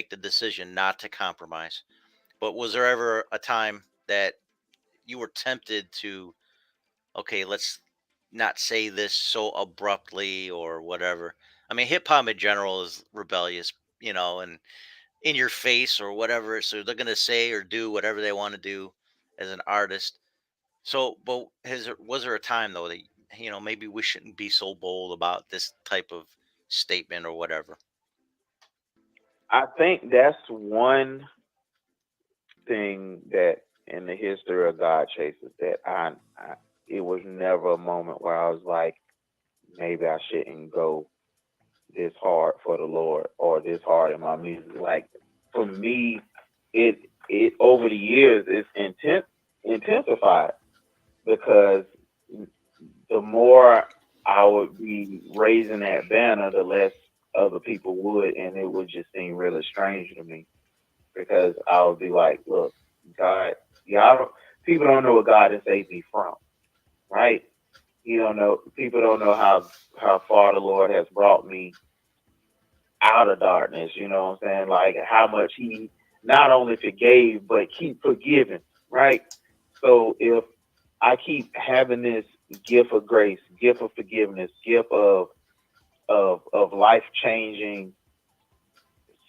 the decision not to compromise. But was there ever a time that you were tempted to, okay, let's not say this so abruptly or whatever? I mean, hip hop in general is rebellious, and in your face or whatever. So they're gonna say or do whatever they want to do as an artist. So, but was there a time though that maybe we shouldn't be so bold about this type of statement or whatever? I think that's one thing that in the history of God Chasers that it was never a moment where I was like, maybe I shouldn't go this hard for the Lord or this hard in my music. Like for me, it over the years it's intensified because the more I would be raising that banner, the less other people would, and it would just seem really strange to me because I would be like, look, God, people don't know what God has saved me from, right? People don't know how far the Lord has brought me out of darkness. You know what I'm saying? Like how much He not only forgave but keep forgiving, right? So if I keep having this gift of grace, gift of forgiveness, gift of life changing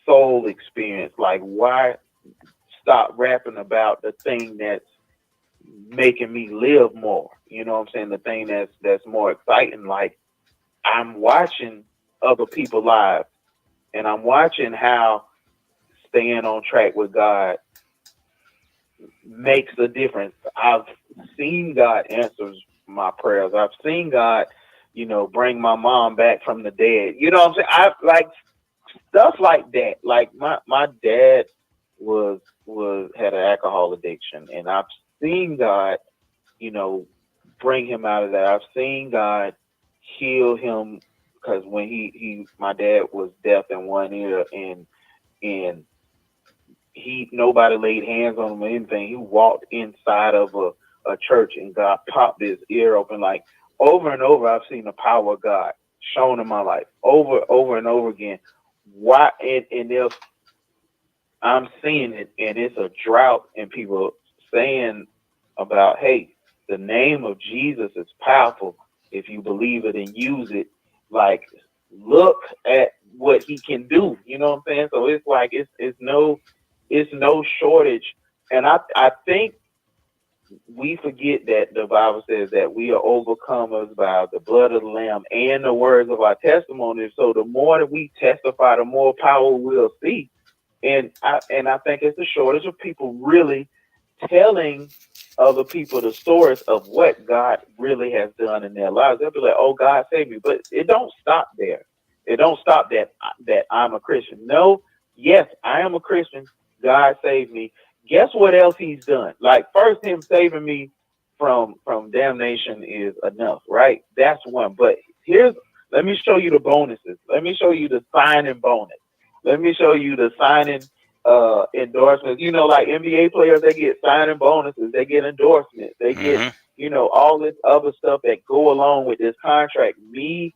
soul experience, like why stop rapping about the thing that's making me live more? You know what I'm saying? The thing that's more exciting. Like I'm watching other people live and I'm watching how staying on track with God makes a difference. I've seen God answers my prayers. I've seen God, bring my mom back from the dead. You know what I'm saying? I like stuff like that. Like my dad was had an alcohol addiction, and I've seen God, bring him out of that. I've seen God heal him because when my dad was deaf in one ear, and nobody laid hands on him or anything. He walked inside of a church and God popped his ear open. Like over and over, I've seen the power of God shown in my life over and over again. Why? And if I'm seeing it and it's a drought and people saying about, hey, the name of Jesus is powerful if you believe it and use it, like look at what He can do. You know what I'm saying? So it's like it's no shortage. And I think we forget that the Bible says that we are overcomers by the blood of the Lamb and the words of our testimony. So the more that we testify, the more power we'll see. And I think it's a shortage of people really telling other people the stories of what God really has done in their lives. They'll be like, "Oh, God saved me," but it don't stop there. It don't stop that I'm a Christian. No, yes, I am a Christian. God saved me. Guess what else He's done? Like first, Him saving me from damnation is enough, right? That's one. But let me show you the bonuses. Let me show you the signing bonus. Let me show you the signing endorsements. Like NBA players, they get signing bonuses, they get endorsements, they get, all this other stuff that go along with this contract. Me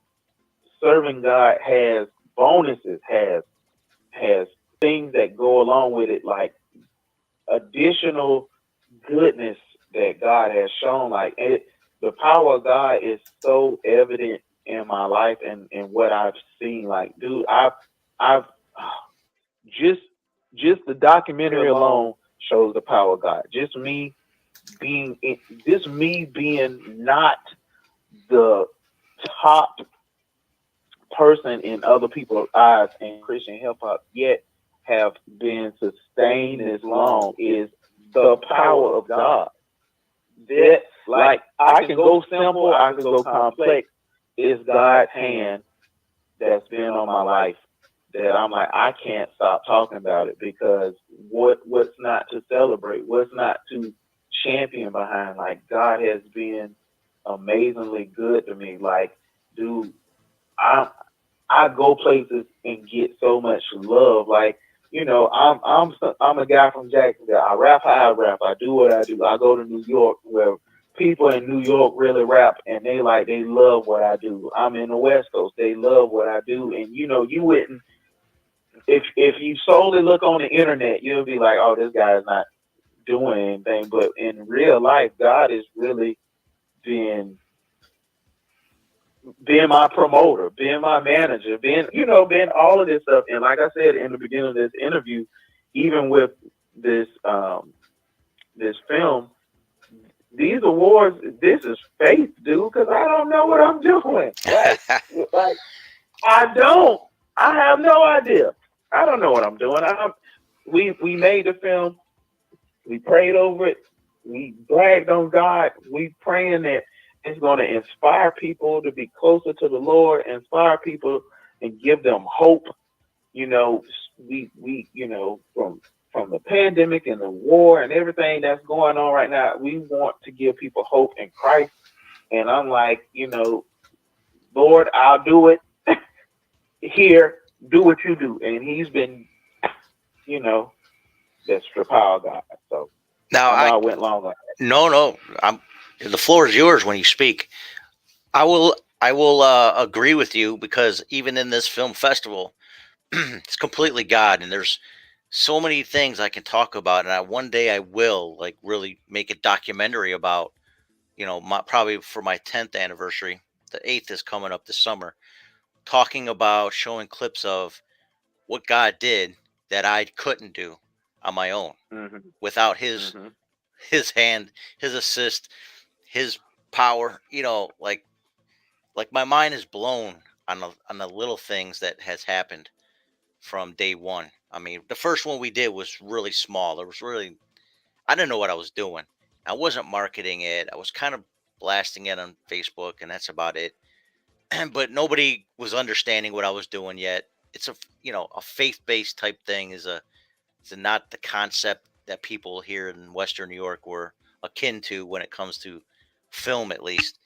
serving God has bonuses, has things that go along with it, like additional goodness that God has shown. Like the power of God is so evident in my life and what I've seen. Like, dude, I've just the documentary alone shows the power of God. Just me being not the top person in other people's eyes in Christian hip hop, yet have been sustained as long, is the power of God. That, like, I can go simple, I can go complex. It's God's hand that's been on my life that I'm like, I can't stop talking about it, because what's not to celebrate? What's not to champion behind? Like, God has been amazingly good to me. Like, dude, I go places and get so much love. Like, you know, I'm a guy from Jacksonville. I rap how I rap. I do what I do. I go to New York, where people in New York really rap, and they love what I do. I'm in the West Coast. They love what I do. And, you know, you wouldn't, if you solely look on the internet, you'll be like, oh, this guy's not doing anything. But in real life, God is really being my promoter, being my manager, being all of this stuff. And like I said in the beginning of this interview, even with this this film, these awards, this is faith, dude, because I don't know what I'm doing. Like I have no idea. I don't know what I'm doing. We made the film. We prayed over it. We bragged on God. We praying that it's going to inspire people to be closer to the Lord, inspire people and give them hope. You know, we from the pandemic and the war and everything that's going on right now, we want to give people hope in Christ. And I'm like, you know, Lord, I'll do it. Here, do what you do. And he's been, you know, that's the power of God. So Now I went long on that. No, the floor is yours when you speak. I will agree with you, because even in this film festival, it's completely God, and there's so many things I can talk about, and one day I will, like, really make a documentary about, you know, probably for my 10th anniversary. The 8th is coming up this summer, talking about, showing clips of what God did that I couldn't do on my own, without his hand, his assist, his power. You know, like my mind is blown on the little things that has happened from day one. I mean, the first one we did was really small. I didn't know what I was doing. I wasn't marketing it. I was kind of blasting it on Facebook, and that's about it. But nobody was understanding what I was doing yet. It's a faith-based type thing. Is not the concept that people here in Western New York were akin to when it comes to film, at least.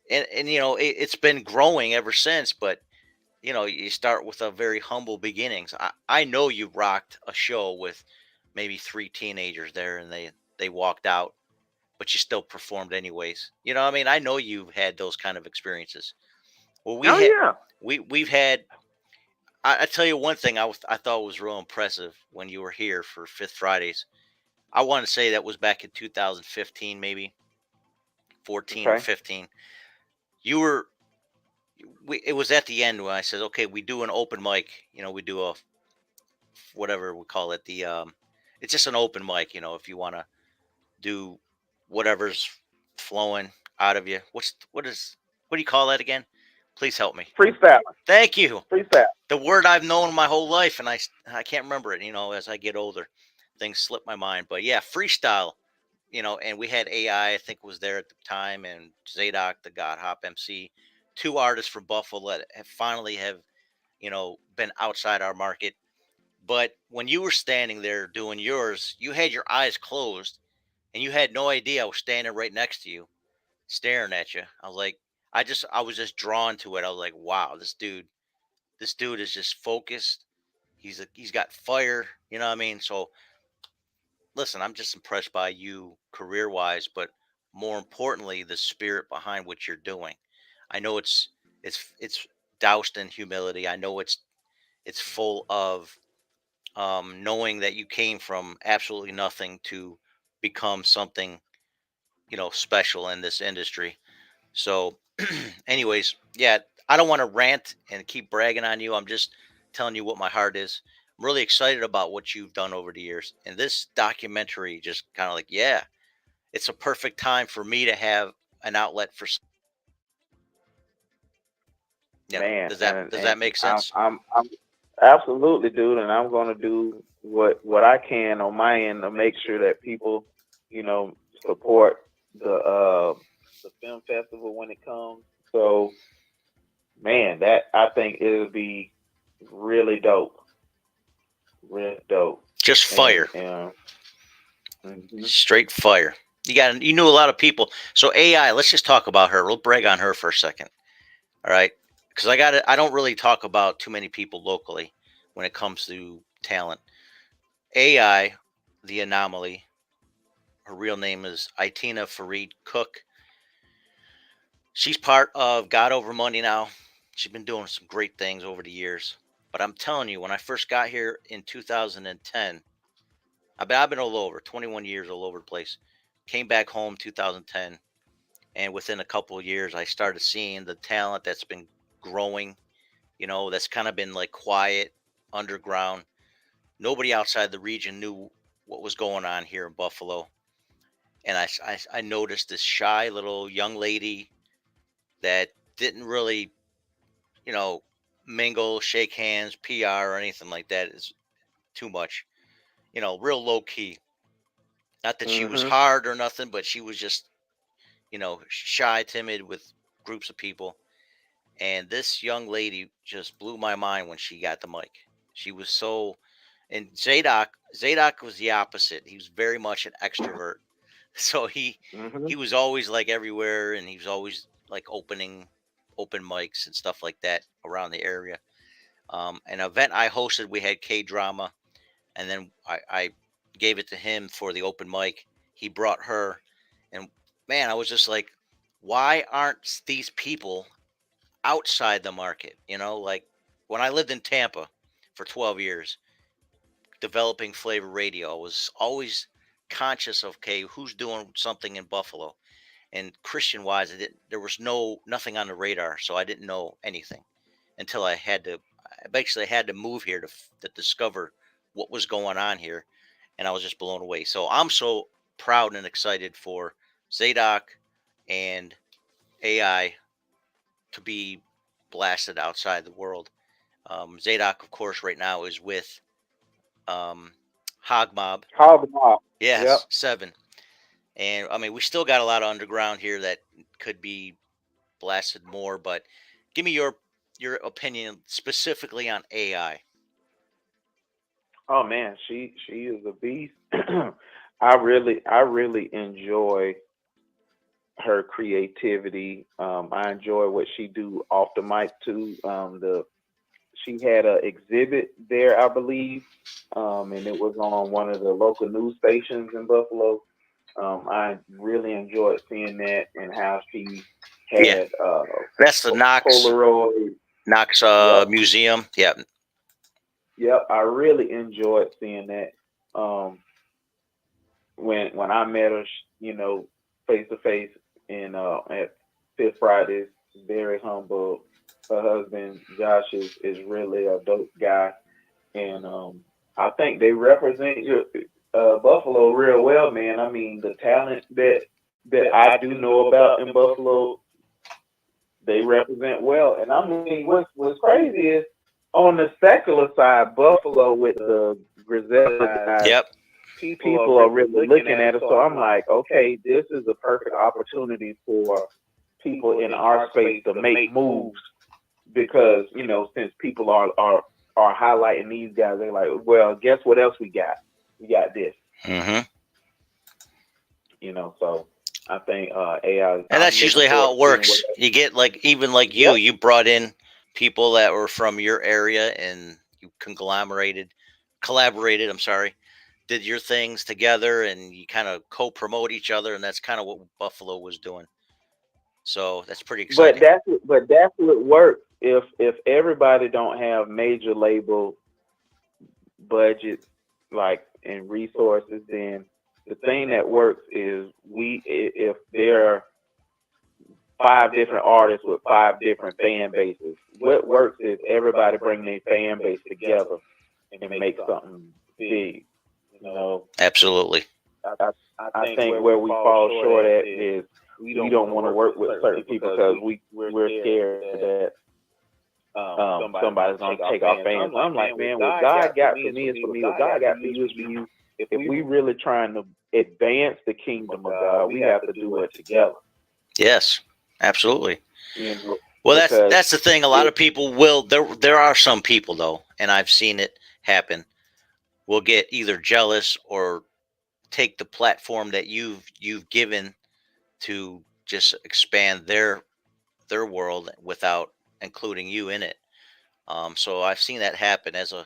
And you know, it's been growing ever since. But you know, you start with a very humble beginnings. I know you rocked a show with maybe 3 teenagers there, and they walked out, but you still performed anyways. You know, I mean, I know you've had those kind of experiences. Well, we've had. I tell you one thing I thought was real impressive when you were here for Fifth Fridays. I want to say that was back in 2015, maybe 14 or 15. You were. It was at the end when I said, okay, we do an open mic. You know, we do a whatever we call it. It's just an open mic. You know, if you want to do whatever's flowing out of you. What do you call that again? Please help me. Freestyle. Thank you. Freestyle. The word I've known my whole life, and I can't remember it. You know, as I get older, things slip my mind. But yeah, freestyle. You know, and we had AI, I think, was there at the time, and Zadok, the God Hop MC, 2 artists from Buffalo that finally have, you know, been outside our market. But when you were standing there doing yours, you had your eyes closed, and you had no idea I was standing right next to you, staring at you. I was like, I was just drawn to it. I was like, wow, this dude is just focused. He's got fire. You know what I mean? So listen, I'm just impressed by you career wise, but more importantly, the spirit behind what you're doing. I know it's doused in humility. I know it's full of knowing that you came from absolutely nothing to become something, you know, special in this industry. So, anyways, yeah, I don't want to rant and keep bragging on you. I'm just telling you what my heart is. I'm really excited about what you've done over the years. And this documentary just kind of like, yeah, it's a perfect time for me to have an outlet for. Yeah, Man, does that make sense? I'm absolutely, dude, and I'm gonna do what I can on my end to make sure that people, support the film festival when it comes. So, man, that I think it'll be really dope. Really dope. Just fire. Mm-hmm. Straight fire. You knew a lot of people. So AI, let's just talk about her. We'll brag on her for a second. All right. Because I don't really talk about too many people locally when it comes to talent. AI, the anomaly. Her real name is Itina Farid Cook. She's part of God Over Money now. She's been doing some great things over the years. But I'm telling you, when I first got here in 2010, I've been all over, 21 years all over the place. Came back home 2010. And within a couple of years, I started seeing the talent that's been growing, that's kind of been like quiet, underground. Nobody outside the region knew what was going on here in Buffalo. And I noticed this shy little young lady that didn't really, mingle, shake hands, PR, or anything like that. Is too much, real low key. Not that she was Mm-hmm. hard or nothing, but she was just, shy, timid with groups of people. And this young lady just blew my mind when she got the mic. She was so, and Zadok was the opposite. He was very much an extrovert. So he Mm-hmm. was always like everywhere, and he was always like open mics and stuff like that around the area. An event I hosted, we had K drama, and then I gave it to him for the open mic. He brought her, and man, I was just like, why aren't these people outside the market? Like when I lived in Tampa for 12 years, developing flavor radio, I was always conscious of, okay, who's doing something in Buffalo. And Christian wise, there was nothing on the radar, so I didn't know anything until I basically had to move here to discover what was going on here, and I was just blown away. So I'm so proud and excited for Zadok and AI to be blasted outside the world. Zadok, of course, right now is with Hog Mob. Yes, Yep. 7. And I mean, we still got a lot of underground here that could be blasted more, but give me your opinion specifically on AI. Oh man, she is a beast. I really enjoy her creativity. I enjoy what she do off the mic too. She had an exhibit there, I believe, and it was on one of the local news stations in Buffalo. I really enjoyed seeing that and how she had that's the Polaroid Knox Museum. Yep. Yep, I really enjoyed seeing that. When I met her, face to face in at Fifth Fridays, very humble. Her husband Josh is really a dope guy, and I think they represent your Buffalo real well, man. I mean, the talent that I do know about in Buffalo, they represent well. And I mean, what's crazy is on the secular side, Buffalo with the Griselda guys, yep, people are really looking at it. So I'm like, okay, this is a perfect opportunity for people in our space to make moves because since people are highlighting these guys, they're like, well, guess what else we got? We got this. Mm-hmm. So I think AI, and that's usually how it works. You get even you brought in people that were from your area and you collaborated, did your things together and you kind of co-promote each other, and that's kind of what Buffalo was doing. So that's pretty exciting. But that's what works. If everybody don't have major label budgets and resources, then the thing that works is if there are 5 different artists with 5 different fan bases, what works is everybody bring their fan base together and make something big. Absolutely. I think where we fall short at is we don't want to work with certain people because we're scared that somebody's gonna take our fans. I'm like, man, what God got for me is for me. What God got for you is for you. If we really trying to advance the kingdom of God, we have to do it together. Yes, absolutely. You know, Well, because that's the thing. A lot of people will. There are some people though, and I've seen it happen. Will get either jealous or take the platform that you've given to just expand their world without including you in it. So I've seen that happen as a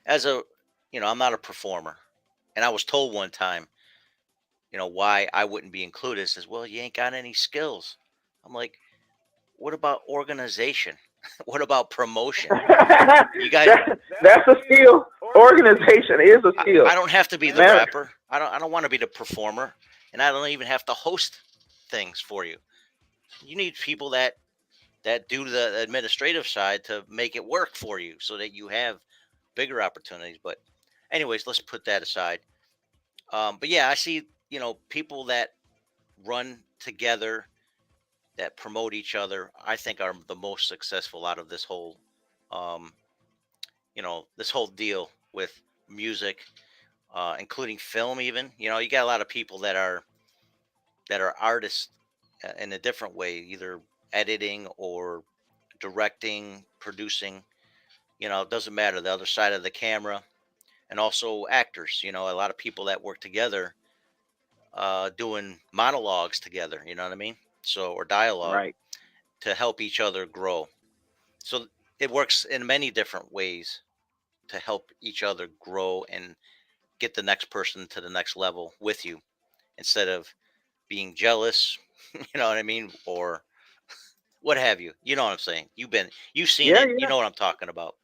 I'm not a performer, and I was told one time why I wouldn't be included. It says, well, you ain't got any skills. I'm like, what about organization? What about promotion? You guys, that's a skill. Organization is a skill. I don't have to be the rapper. I don't want to be the performer, and I don't even have to host things for you. You need people that do the administrative side to make it work for you, so that you have bigger opportunities. But, anyways, let's put that aside. But yeah, I see people that run together, that promote each other. I think are the most successful out of this whole, um, this whole deal with music, including film. Even you got a lot of people that are artists in a different way, either editing or directing, producing. It doesn't matter, the other side of the camera, and also actors. A lot of people that work together, doing monologues together. You know what I mean? So, or dialogue, Right. to help each other grow. So it works in many different ways to help each other grow and get the next person to the next level with you, instead of being jealous. You know what I mean? Or what have you. You know what I'm saying? You've seen Yeah, it. You yeah. know what I'm talking about.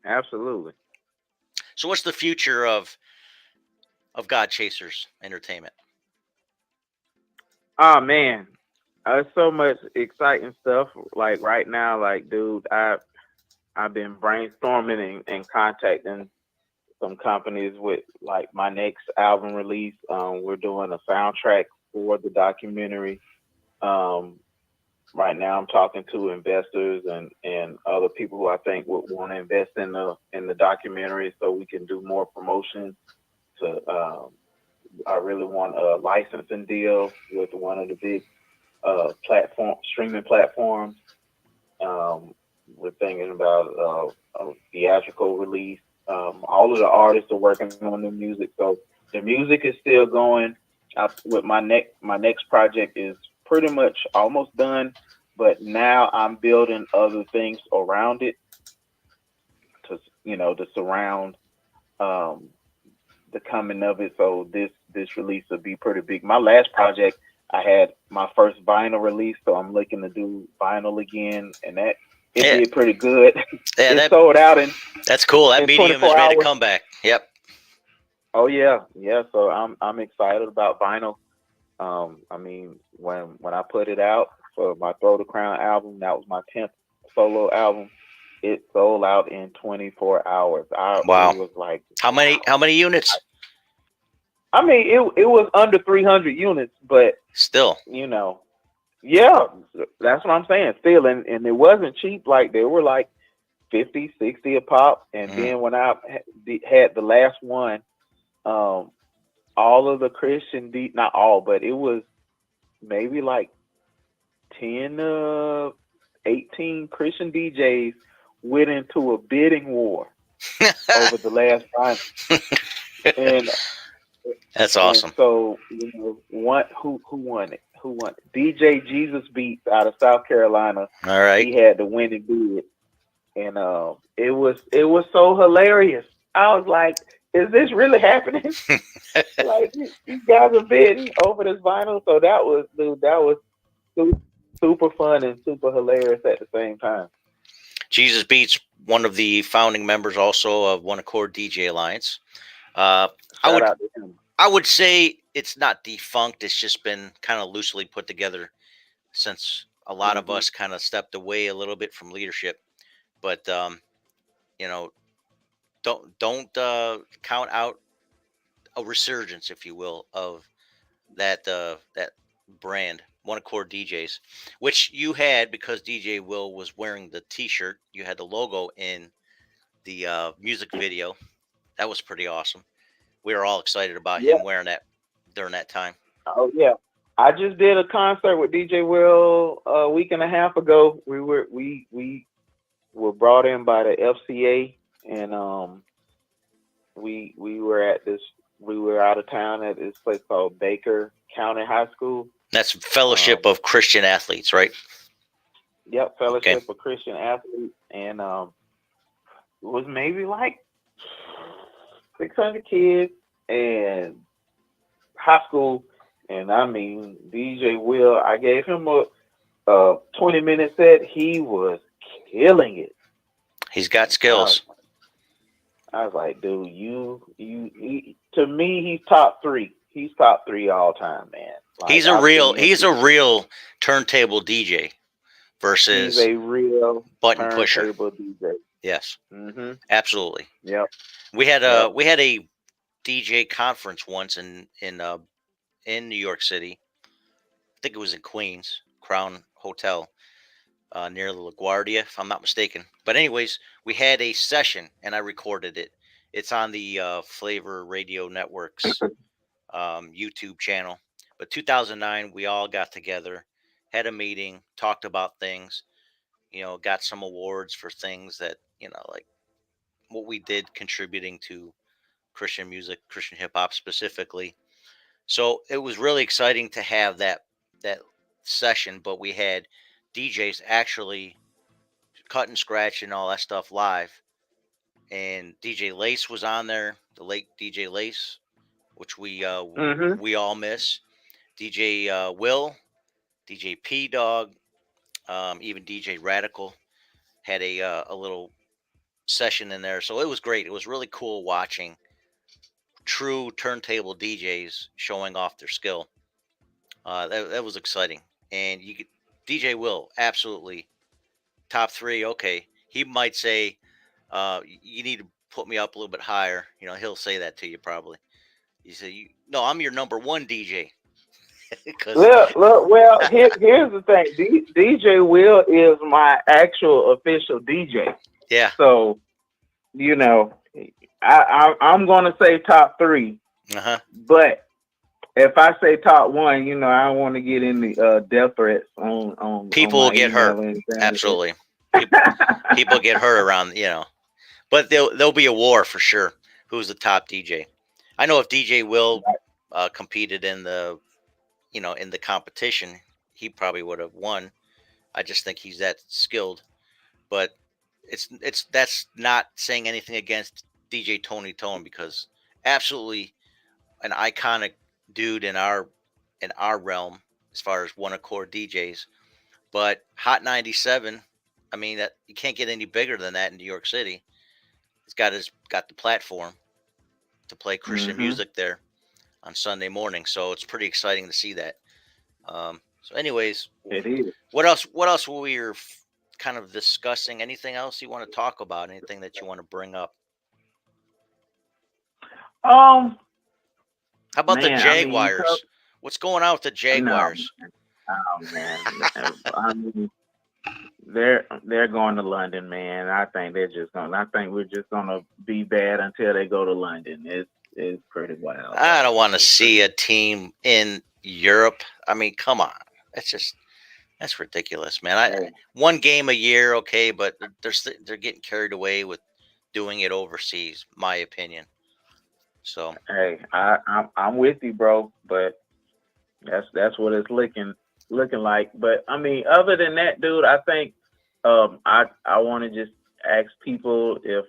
Absolutely. So what's the future of GodChaserz Entertainment? Oh man, there's so much exciting stuff. Like right now, like dude, I've been brainstorming and contacting some companies with like my next album release. We're doing a soundtrack for the documentary. Um, right now, I'm talking to investors and other people who I think would want to invest in the documentary, so we can do more promotion. To I really want a licensing deal with one of the big streaming platforms. We're thinking about a theatrical release. All of the artists are working on the music, so the music is still going. With my next project is pretty much almost done, but now I'm building other things around it to surround the coming of it. So this release will be pretty big. My last project, I had my first vinyl release, so I'm looking to do vinyl again, and it did pretty good. Yeah, it sold out in. That's cool. That medium has made a comeback. Yep. Oh yeah. So I'm excited about vinyl. I mean, when I put it out for my Throw the Crown album, that was my 10th solo album. It sold out in 24 hours. Wow. It was like, how many units? I mean, it was under 300 units, but still, yeah, that's what I'm saying. Still, and it wasn't cheap. Like they were like 50, 60 a pop. And then when I had the last one, all of the Christian not all, but it was maybe like 10 18 Christian DJs went into a bidding war over the last time. And that's awesome. And so who won it? Who won it? DJ Jesus Beats out of South Carolina. All right. He had the winning bid, and it was so hilarious. I was like, "Is this really happening?" Like these guys are bidding over this vinyl. So that was super fun and super hilarious at the same time. Jesus Beats, one of the founding members also of One Accord DJ Alliance. I would say it's not defunct. It's just been kind of loosely put together since a lot of us kind of stepped away a little bit from leadership. But don't count out a resurgence, if you will, of that brand. One Accord DJs, which you had because DJ Will was wearing the T-shirt. You had the logo in the music video. That was pretty awesome. We were all excited about Yeah. him wearing that during that time. Oh yeah. I just did a concert with DJ Will a week and a half ago. We were brought in by the FCA, and we were out of town at this place called Baker County High School. That's Fellowship of Christian Athletes, right? Yep, Fellowship of Christian Athletes, and it was maybe like 600 kids and high school. And I mean, DJ Will, I gave him a 20-minute set. He was killing it. He's got skills. I was like, dude, to me, he's top 3. He's top 3 all time, man. Like, he's a real turntable DJ versus he's a real button pusher. DJ. Yes, absolutely. Yep. We had a DJ conference once in New York City. I think it was in Queens, Crown Hotel, near the LaGuardia, if I'm not mistaken. But anyways, we had a session, and I recorded it. It's on the Flavor Radio Network's YouTube channel. But 2009, we all got together, had a meeting, talked about things, got some awards for things that, like what we did contributing to Christian music, Christian hip hop specifically. So it was really exciting to have that session, but we had DJs actually cut and scratch and all that stuff live. And DJ Lace was on there, the late DJ Lace, which we all miss. DJ Will, DJ P Dog, even DJ Radical had a little session in there. So it was great. It was really cool watching true turntable DJs showing off their skill. That was exciting. And DJ Will, absolutely top 3. Okay, he might say, you need to put me up a little bit higher. He'll say that to you probably. You say, no, I'm your number 1 DJ. Look. Well, here's the thing. DJ Will is my actual official DJ. Yeah. So, I'm going to say top 3. But if I say top 1, I don't want to get any death threats on people will get hurt. Absolutely. People get hurt around, But there'll be a war for sure. Who's the top DJ? I know if DJ Will competed in the in the competition, he probably would have won. I just think he's that skilled. But that's not saying anything against DJ Tony Tone, because absolutely an iconic dude in our realm as far as One Accord DJs. But Hot 97, I mean, that you can't get any bigger than that in New York City. He's got the platform to play Christian music there on Sunday morning, so it's pretty exciting to see that. So anyways, it is. What else were we kind of discussing? Anything else you want to talk about? Anything that you want to bring up? How about the Jaguars? What's going on with the Jaguars? Oh man, I mean, they're going to London, man. I think we're just gonna be bad until they go to London. It's pretty wild. I don't want to see a team in Europe. I mean, come on, that's ridiculous, man. One game a year, okay, but they're getting carried away with doing it overseas, my opinion. So hey, I'm with you, bro, but that's what it's looking like. But I mean, other than that, dude, I think I want to just ask people if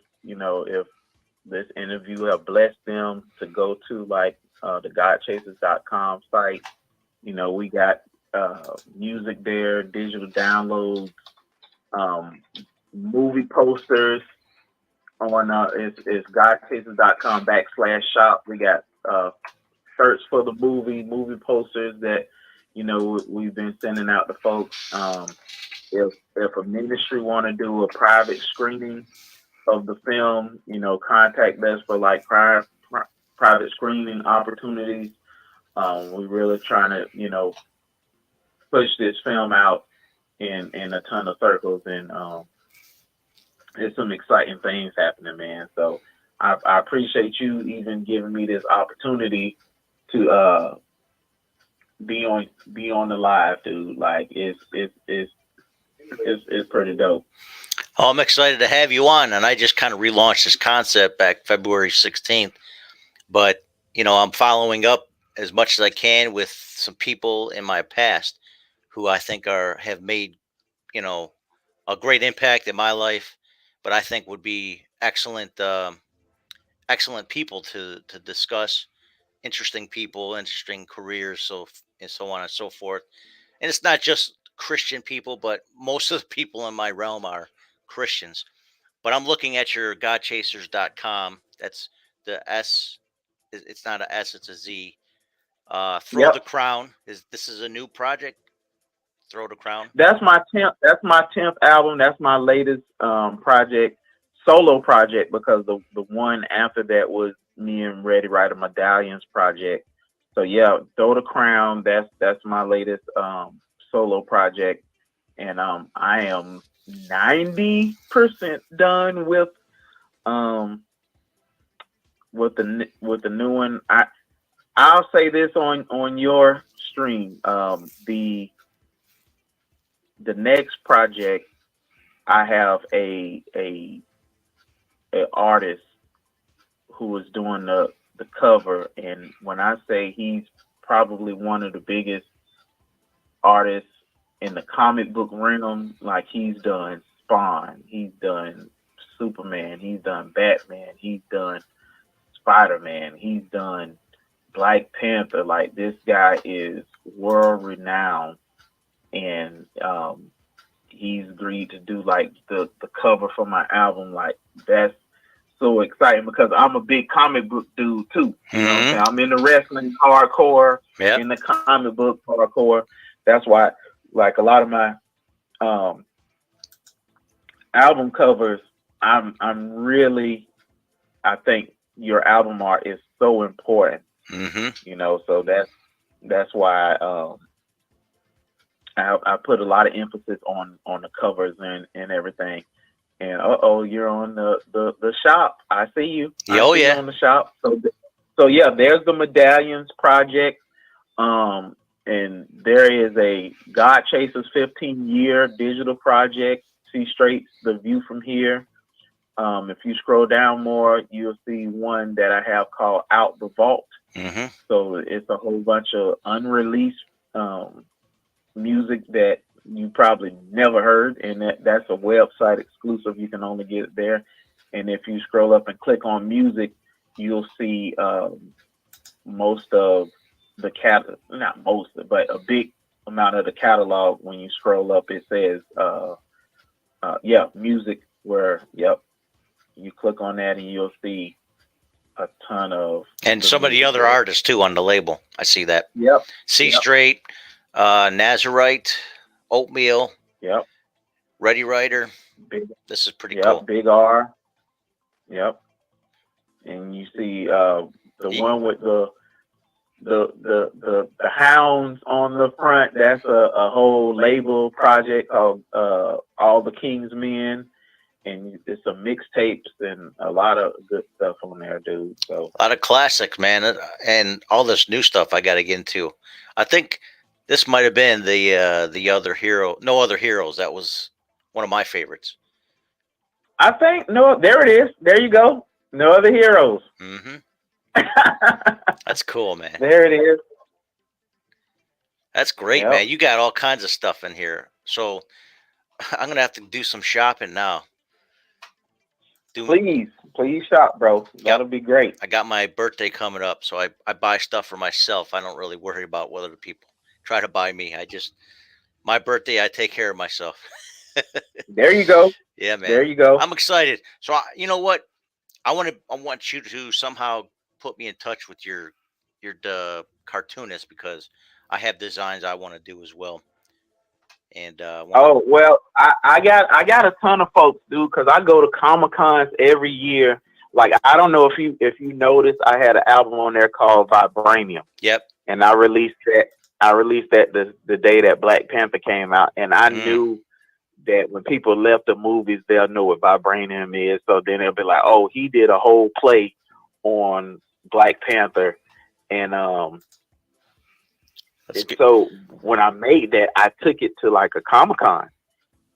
this interview have blessed them to go to like the GodChaserz.com site. We got music there, digital downloads, movie posters on it's GodChaserz.com/shop. We got search for the movie posters that we've been sending out to folks. If a ministry want to do a private screening of the film, contact us for like private screening opportunities. We're really trying to push this film out in a ton of circles, and there's some exciting things happening, man. So I appreciate you even giving me this opportunity to be on the live, dude. Like it's pretty dope. Oh, I'm excited to have you on, and I just kind of relaunched this concept back February 16th. But I'm following up as much as I can with some people in my past who I think have made a great impact in my life, but I think would be excellent people to discuss. Interesting people, interesting careers, so on and so forth. And it's not just Christian people, but most of the people in my realm are Christians. But I'm looking at your GodChaserz.com. That's the S. It's not a S, it's a Z. Throw the Crown. This is a new project? Throw the Crown. That's my 10th album. That's my latest project, solo project, because the one after that was me and Ready Writer Medallions project. So yeah, Throw the Crown. That's my latest solo project, and I am 90% done with the new one. I'll say this on your stream. The next project, I have a artist who is doing the cover, and when I say he's probably one of the biggest artists in the comic book realm, like he's done Spawn, he's done Superman, he's done Batman, he's done Spider-Man, he's done Black Panther. Like, this guy is world renowned, and he's agreed to do like the cover for my album. Like, that's so exciting because I'm a big comic book dude too. You know what I'm saying? I'm in the wrestling hardcore, in the comic book hardcore. That's why, like, a lot of my album covers, I'm really, I think your album art is so important. So that's why I put a lot of emphasis on the covers and everything. And you're on the shop. I see you. I see you on the shop. So yeah, there's the Medallions project. And there is a GodChaserz 15-year digital project. See straight the view from here. If you scroll down more, you'll see one that I have called Out the Vault. So it's a whole bunch of unreleased music that you probably never heard, and that's a website exclusive. You can only get it there. And if you scroll up and click on music, you'll see most of the not most, but a big amount of the catalog. When you scroll up, it says music, where you click on that and you'll see a ton of, and some of the other artists too on the label. I see that. C Straight, Nazarite, Oatmeal, Ready Writer. This is pretty cool. Big R. And you see the one with the hounds on the front. That's a whole label project called All the King's Men. And it's some mixtapes and a lot of good stuff on there, dude. So a lot of classics, man, and all this new stuff I got to get into. I think this might have been the other hero. No Other Heroes. That was one of my favorites. I think there it is. There you go. No Other Heroes. That's cool, man. There it is. That's great, man. You got all kinds of stuff in here. So I'm gonna have to do some shopping now. Please shop, bro. That'll be great. I got my birthday coming up, so I buy stuff for myself. I don't really worry about what other people try to buy me. My birthday, I take care of myself. There you go. Yeah, man. There you go. I'm excited. So you know what? I want you to somehow put me in touch with your cartoonist, because I have designs I want to do as well. And I got a ton of folks, dude, because I go to Comic-Cons every year. Like, I don't know if you noticed, I had an album on there called Vibranium. Yep. And I released I released that the day that Black Panther came out, and I knew that when people left the movies, they'll know what vibranium is. So then they'll be like, "Oh, he did a whole play on Black Panther," and so when I made that, I took it to like a Comic-Con,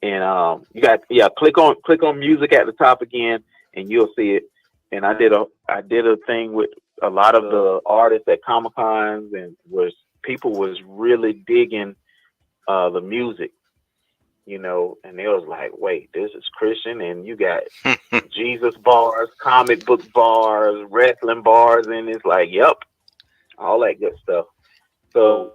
and you got click on music at the top again, and you'll see it. And I did a thing with a lot of the artists at Comic-Cons, and people was really digging the music, you know, and they was like, "Wait, this is Christian, and you got Jesus bars, comic book bars, wrestling bars," and it's like, "Yep, all that good stuff." So,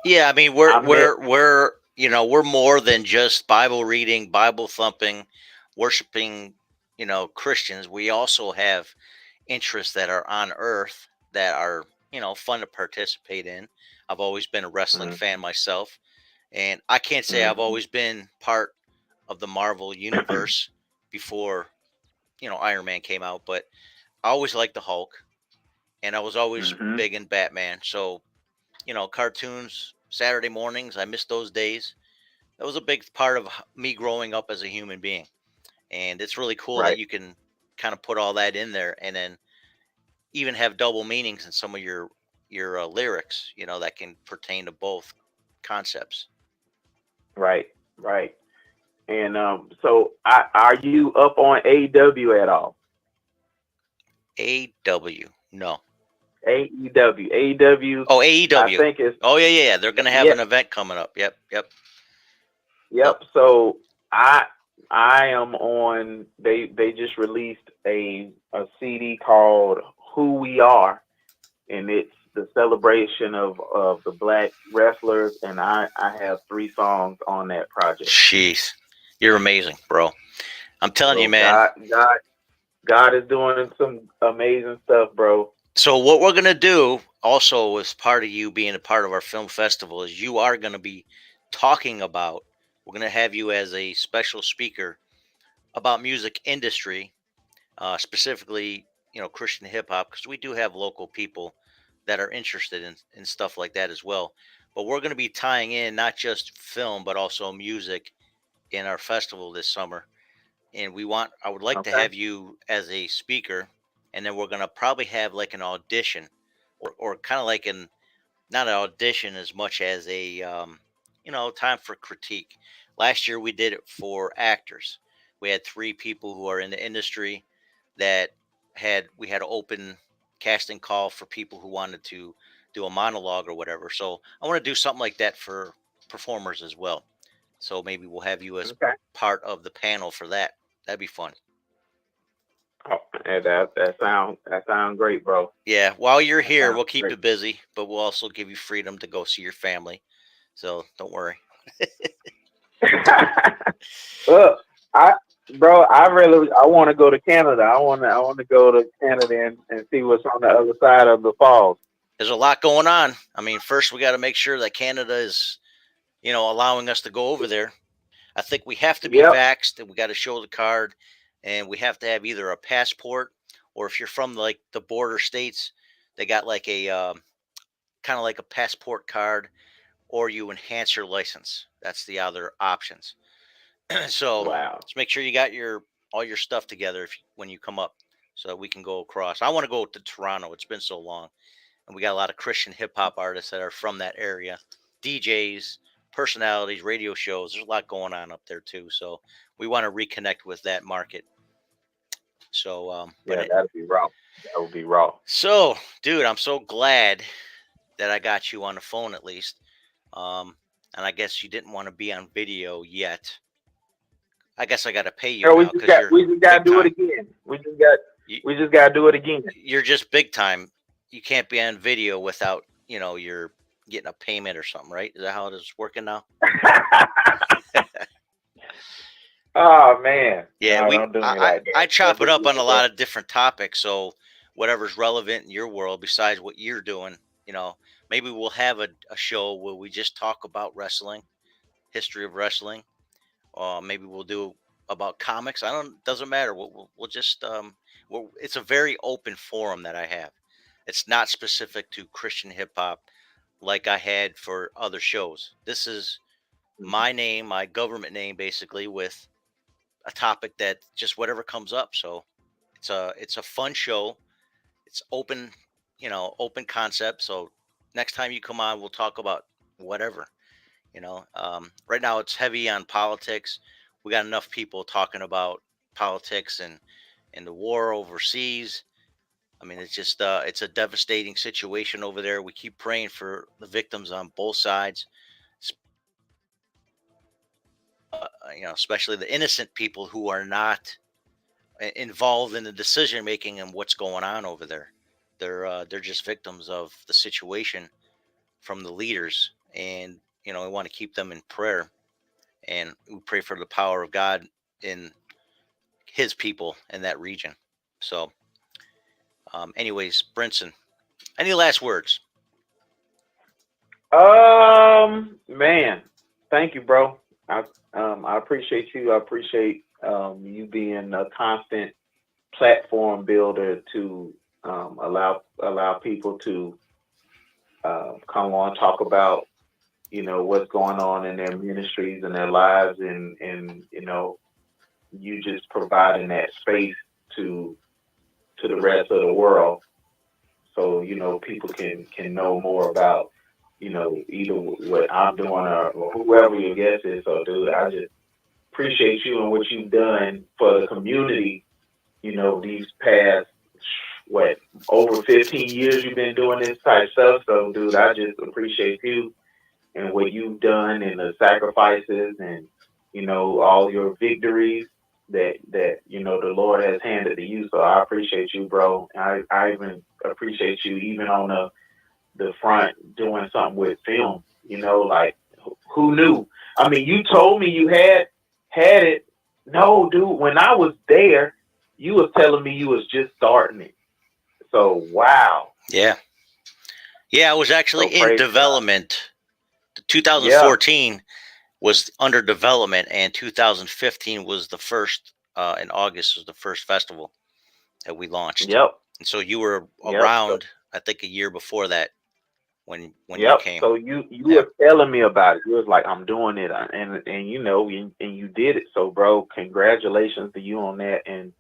yeah, I mean, we're you know, we're more than just Bible reading, Bible thumping, worshiping, you know, Christians. We also have interests that are on earth that are, you know, fun to participate in. I've always been a wrestling fan myself, and I can't say I've always been part of the Marvel universe before, you know, Iron Man came out, but I always liked the Hulk, and I was always big in Batman. So, you know, cartoons, Saturday mornings, I miss those days. That was a big part of me growing up as a human being. And it's really cool that you can kind of put all that in there, and then even have double meanings in some of your lyrics, you know, that can pertain to both concepts. Right. And so are you up on AEW at all? AEW, no. AEW. Oh, AEW. I think it's. Oh yeah. They're gonna have an event coming up. Yep. So I am on. They just released a CD called "Who We Are," and it's the celebration of the Black wrestlers. And I have 3 songs on that project. Jeez, you're amazing, bro. I'm telling you, man. God is doing some amazing stuff, bro. So what we're gonna do, also as part of you being a part of our film festival, is you are gonna be talking about. We're gonna have you as a special speaker about music industry, specifically, you know, Christian hip hop, because we do have local people that are interested in stuff like that as well. But we're going to be tying in not just film, but also music in our festival this summer. And I would like to have you as a speaker, and then we're going to probably have like an audition, or kind of like not an audition as much as a, you know, time for critique. Last year we did it for actors. We had 3 people who are in the industry that we had an open casting call for people who wanted to do a monologue or whatever. So I want to do something like that for performers as well. So maybe we'll have you as part of the panel for that. That'd be fun. Oh, that sounds great, bro. Yeah, while you're here, we'll keep you busy, but we'll also give you freedom to go see your family. So don't worry. Look, I want to go to Canada. I want to go to Canada and see what's on the other side of the falls. There's a lot going on. I mean, first we got to make sure that Canada is, you know, allowing us to go over there. I think we have to be vaxxed, and we got to show the card, and we have to have either a passport, or if you're from like the border states, they got like a kind of like a passport card, or you enhance your license. That's the other options. So let's make sure you got all your stuff together when you come up, so we can go across. I want to go to Toronto. It's been so long, and we got a lot of Christian hip hop artists that are from that area, DJs, personalities, radio shows. There's a lot going on up there too. So we want to reconnect with that market. So that'd be raw. That would be raw. So, dude, I'm so glad that I got you on the phone at least. And I guess you didn't want to be on video yet. I guess I got to pay you. We just got to do it again. We just got to do it again. You're just big time. You can't be on video without, you know, you're getting a payment or something, right? Is that how it is working now? Oh man. Yeah, I chop it up on a lot of different topics. So whatever's relevant in your world, besides what you're doing, you know, maybe we'll have a show where we just talk about wrestling, history of wrestling. Maybe we'll do about comics. Doesn't matter. We'll just, it's a very open forum that I have. It's not specific to Christian hip hop like I had for other shows. This is my name, my government name, basically, with a topic that just whatever comes up. So it's a fun show. It's open, open concept. So next time you come on, we'll talk about whatever. Right now it's heavy on politics. We got enough people talking about politics and the war overseas. I mean, it's just it's a devastating situation over there. We keep praying for the victims on both sides, especially the innocent people who are not involved in the decision making and what's going on over there. They're just victims of the situation from the leaders, and we want to keep them in prayer, and we pray for the power of God in His people in that region. So, anyways, Brinson, any last words? Man, thank you, bro. I appreciate you. I appreciate you being a constant platform builder to allow people to come on, talk about what's going on in their ministries and their lives, and you just providing that space to the rest of the world, so people can know more about either what I'm doing or whoever your guest is. So, dude, I just appreciate you and what you've done for the community. These past over 15 years you've been doing this type stuff. So, dude, I just appreciate you and what you've done and the sacrifices and all your victories that the Lord has handed to you. So I appreciate you, bro. I even appreciate you even on the front doing something with film. Like, who knew? I mean, you told me you had it. No, dude, when I was there, you was telling me you was just starting it. So wow. Yeah, I was actually in development. 2014 was under development, and 2015 was the first. In August was the first festival that we launched. Yep. And so you were around, I think, a year before that when you came. So you were telling me about it. You was like, I'm doing it, and you did it. So, bro, congratulations to you on that. And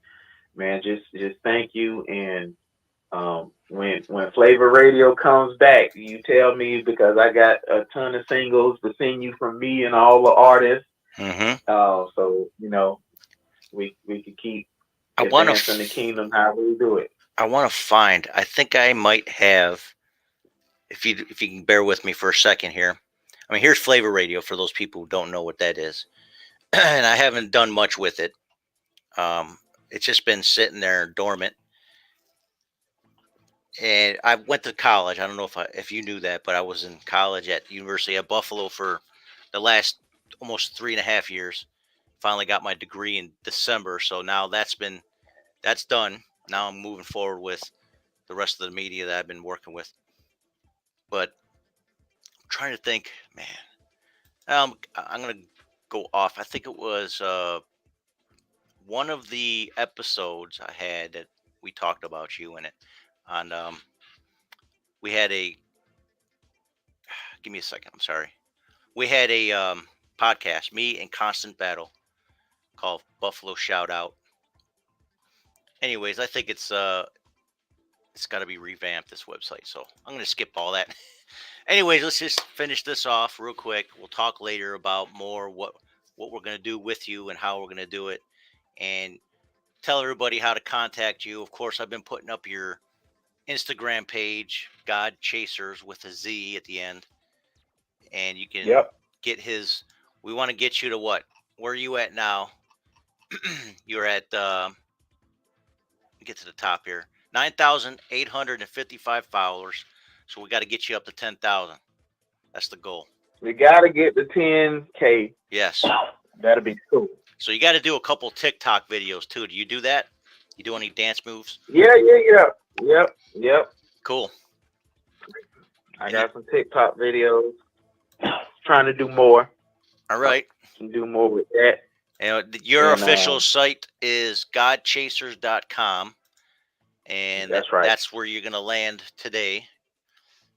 man, just thank you. And when Flavor Radio comes back, you tell me, because I got a ton of singles to send you from me and all the artists. So we could keep advancing the kingdom how we do it. I want to find. I think I might have. If you can bear with me for a second here. I mean, here's Flavor Radio for those people who don't know what that is, and I haven't done much with it. It's just been sitting there dormant. And I went to college. I don't know if you knew that, but I was in college at University of Buffalo for the last almost 3.5 years. Finally got my degree in December. So now that's done. Now I'm moving forward with the rest of the media that I've been working with. But I'm trying to think, man. I'm going to go off. I think it was one of the episodes I had that we talked about you in it. On we had give me a second, I'm sorry. We had a podcast, me and Constant Battle, called Buffalo Shout Out. Anyways, I think it's got to be revamped, this website, so I'm going to skip all that. Anyways, let's just finish this off real quick. We'll talk later about more what we're going to do with you and how we're going to do it, and tell everybody how to contact you. Of course, I've been putting up your Instagram page, GodChaserz with a Z at the end, and you can get his. We want to get you to what? Where are you at now? You're at. Get to the top here. 9,855 followers. So we got to get you up to 10,000. That's the goal. We got to get to 10K. Yes. That'll be cool. So you got to do a couple TikTok videos too. Do you do that? You do any dance moves? Yeah. Yep. Cool. I got some TikTok videos. Trying to do more. All right. Do more with that. Your official site is GodChaserz.com. and That's right. that's where you're gonna land today.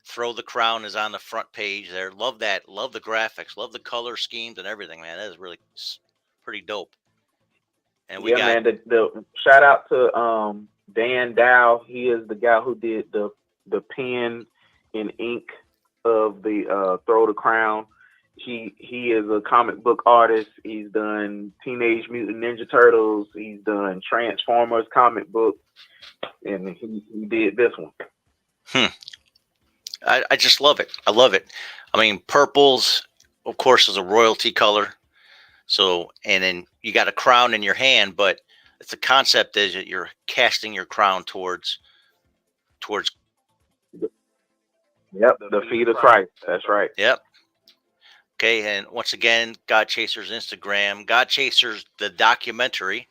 Throw the Crown is on the front page there. Love that. Love the graphics. Love the color schemes and everything, man. That is really pretty dope. And we Yeah, got man. The shout out to Dan Dow. He is the guy who did the pen and ink of the Throw the Crown. He is a comic book artist. He's done Teenage Mutant Ninja Turtles. He's done Transformers comic book, and he did this one. I just love it. I love it. I mean, purples, of course, is a royalty color. So, and then you got a crown in your hand, but it's the concept is that you're casting your crown towards. Yep, the feet of Christ. That's right. Yep. Okay, and once again, GodChaserz Instagram, GodChaserz the documentary,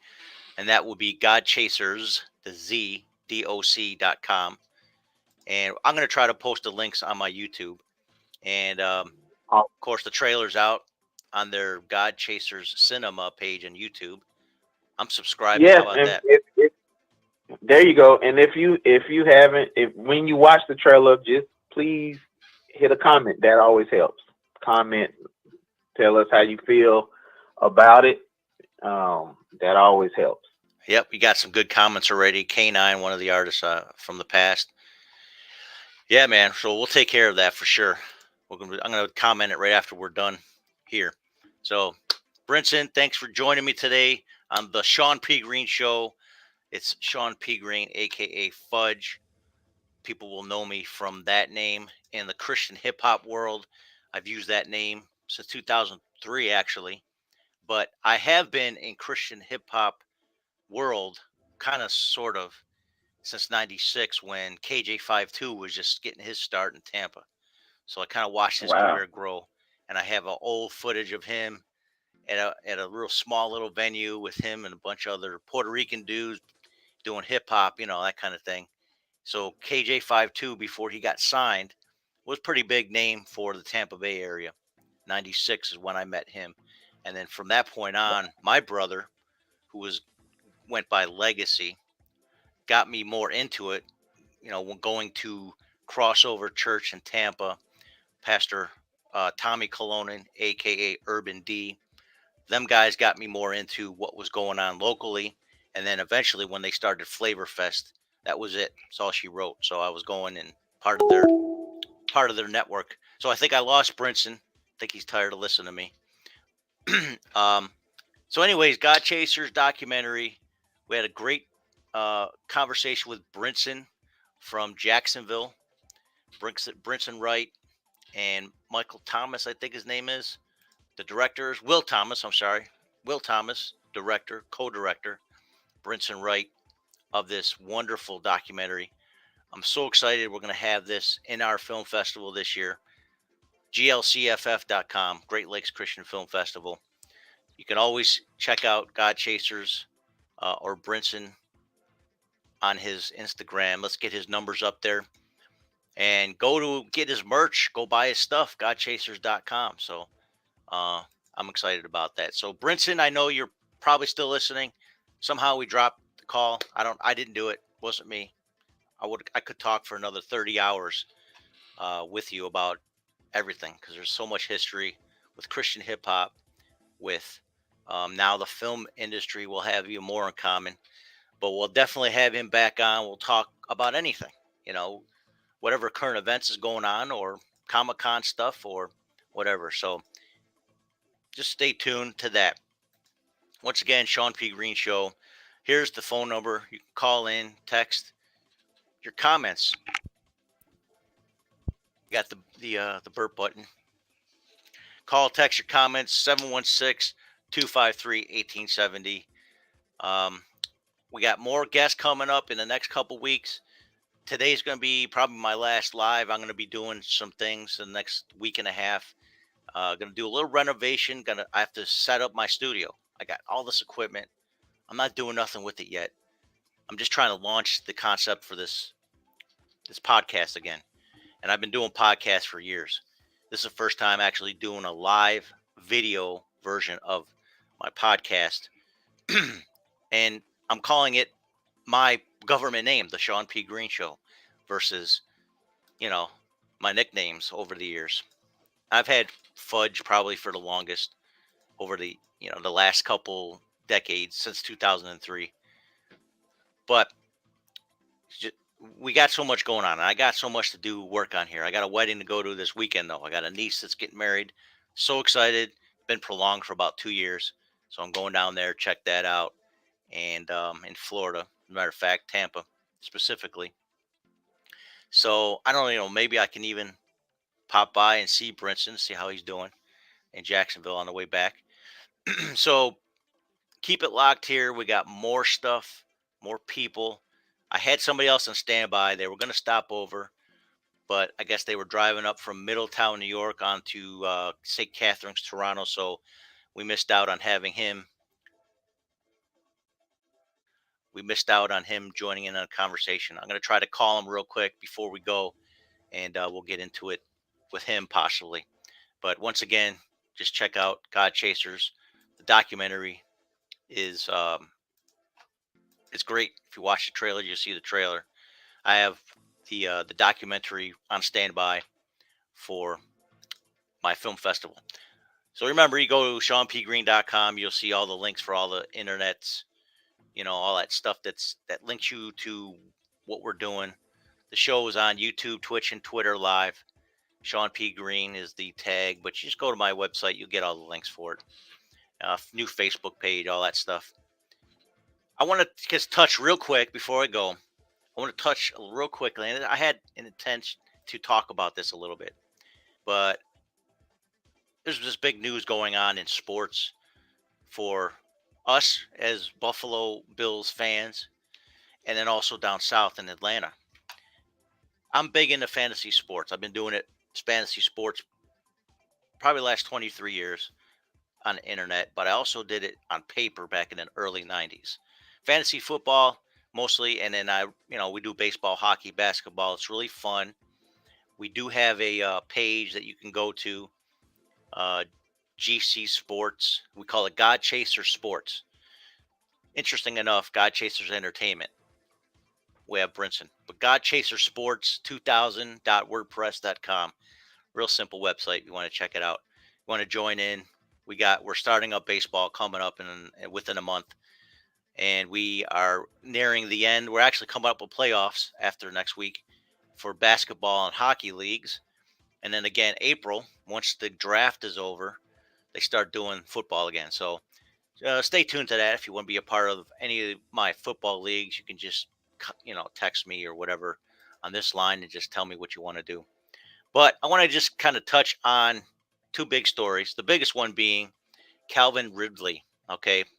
and that will be GodChaserz the Z DOC.com. And I'm going to try to post the links on my YouTube. And of course, the trailer's out on their GodChaserz Cinema page on YouTube. I'm subscribing. Yes, How about that? There you go. And if you haven't, when you watch the trailer, just please hit a comment. That always helps. Comment, tell us how you feel about it. That always helps. Yep, you got some good comments already. K9, one of the artists from the past. Yeah, man. So we'll take care of that for sure. I'm going to comment it right after we're done here. So, Brinson, thanks for joining me today on the Shawn P. Greene Show. It's Shawn P. Greene, a.k.a. Fudge. People will know me from that name. In the Christian hip-hop world, I've used that name since 2003, actually. But I have been in Christian hip-hop world, kind of, sort of, since 96 when KJ52 was just getting his start in Tampa. So I kind of watched his career grow. And I have an old footage of him at a real small little venue with him and a bunch of other Puerto Rican dudes doing hip-hop, that kind of thing. So KJ52, before he got signed, was a pretty big name for the Tampa Bay area. 96 is when I met him. And then from that point on, my brother, who went by Legacy, got me more into it, when going to Crossover Church in Tampa, Pastor Tommy Colonin, a.k.a. Urban D. Them guys got me more into what was going on locally. And then eventually when they started Flavor Fest, that was it. That's all she wrote. So I was going in part of their network. So I think I lost Brinson. I think he's tired of listening to me. So anyways, GodChaserz documentary. We had a great conversation with Brinson from Jacksonville. Brinson Wright and Michael Thomas, I think his name is. The director is Will Thomas. I'm sorry. Will Thomas, director, co-director. Brinson Wright of this wonderful documentary. I'm so excited we're going to have this in our film festival this year. GLCFF.com, Great Lakes Christian Film Festival. You can always check out GodChaserz or Brinson on his Instagram. Let's get his numbers up there. And go to get his merch. Go buy his stuff, GodChaserz.com. So I'm excited about that. So Brinson, I know you're probably still listening. Somehow we dropped the call. I didn't do it. Wasn't me. I could talk for another 30 hours with you about everything, because there's so much history with Christian hip hop, with now the film industry will have you more in common. But we'll definitely have him back on. We'll talk about anything, whatever current events is going on, or Comic-Con stuff, or whatever. So just stay tuned to that. Once again, Shawn P. Greene Show. Here's the phone number. You can call in, text your comments. You got the burp button. Call, text your comments, 716-253-1870. We got more guests coming up in the next couple weeks. Today's going to be probably my last live. I'm going to be doing some things in the next week and a half. Going to do a little renovation. I have to set up my studio. I got all this equipment. I'm not doing nothing with it yet. I'm just trying to launch the concept for this podcast again. And I've been doing podcasts for years. This is the first time actually doing a live video version of my podcast. And I'm calling it my government name, the Shawn P. Greene Show, versus, my nicknames over the years. I've had Fudge probably for the longest over the last couple decades since 2003. But we got so much going on, and I got so much to do work on here. I got a wedding to go to this weekend, though. I got a niece that's getting married. So excited. Been prolonged for about 2 years. So I'm going down there, check that out. And in Florida, matter of fact, Tampa specifically. So I don't know, maybe I can even pop by and see Brinson, see how he's doing in Jacksonville on the way back. So keep it locked here. We got more stuff, more people. I had somebody else on standby. They were going to stop over, but I guess they were driving up from Middletown, New York, onto St. Catharines, Toronto. So we missed out on having him. We missed out on him joining in on a conversation. I'm going to try to call him real quick before we go, and we'll get into it with him possibly. But once again, just check out GodChaserz. The documentary is it's great. If you watch the trailer, you'll see the trailer. I have the documentary on standby for my film festival. So remember, you go to ShawnPGreene.com. You'll see all the links for all the internets, all that stuff that links you to what we're doing. The show is on YouTube, Twitch, and Twitter live. Shawn P. Greene is the tag, but you just go to my website. You'll get all the links for it. New Facebook page, all that stuff. I want to just touch real quick before I go. I want to touch real quickly, and I had an intent to talk about this a little bit, but there's this big news going on in sports for us as Buffalo Bills fans, and then also down south in Atlanta. I'm big into fantasy sports. I've been doing fantasy sports probably the last 23 years on the internet, but I also did it on paper back in the early 90s. Fantasy football mostly, and then we do baseball, hockey, basketball. It's really fun. We do have a page that you can go to, GC Sports. We call it GodChaserz Sports. Interesting enough, GodChaserz Entertainment. We have Brinson, but GodChaserz Sports 2000.wordpress.com. Real simple website. You want to check it out. You want to join in? We're starting up baseball coming up within a month, and we are nearing the end. We're actually coming up with playoffs after next week for basketball and hockey leagues, and then again April, once the draft is over, they start doing football again. So stay tuned to that. If you want to be a part of any of my football leagues, you can just text me or whatever on this line and just tell me what you want to do. But I want to just kind of touch on two big stories. The biggest one being Calvin Ridley,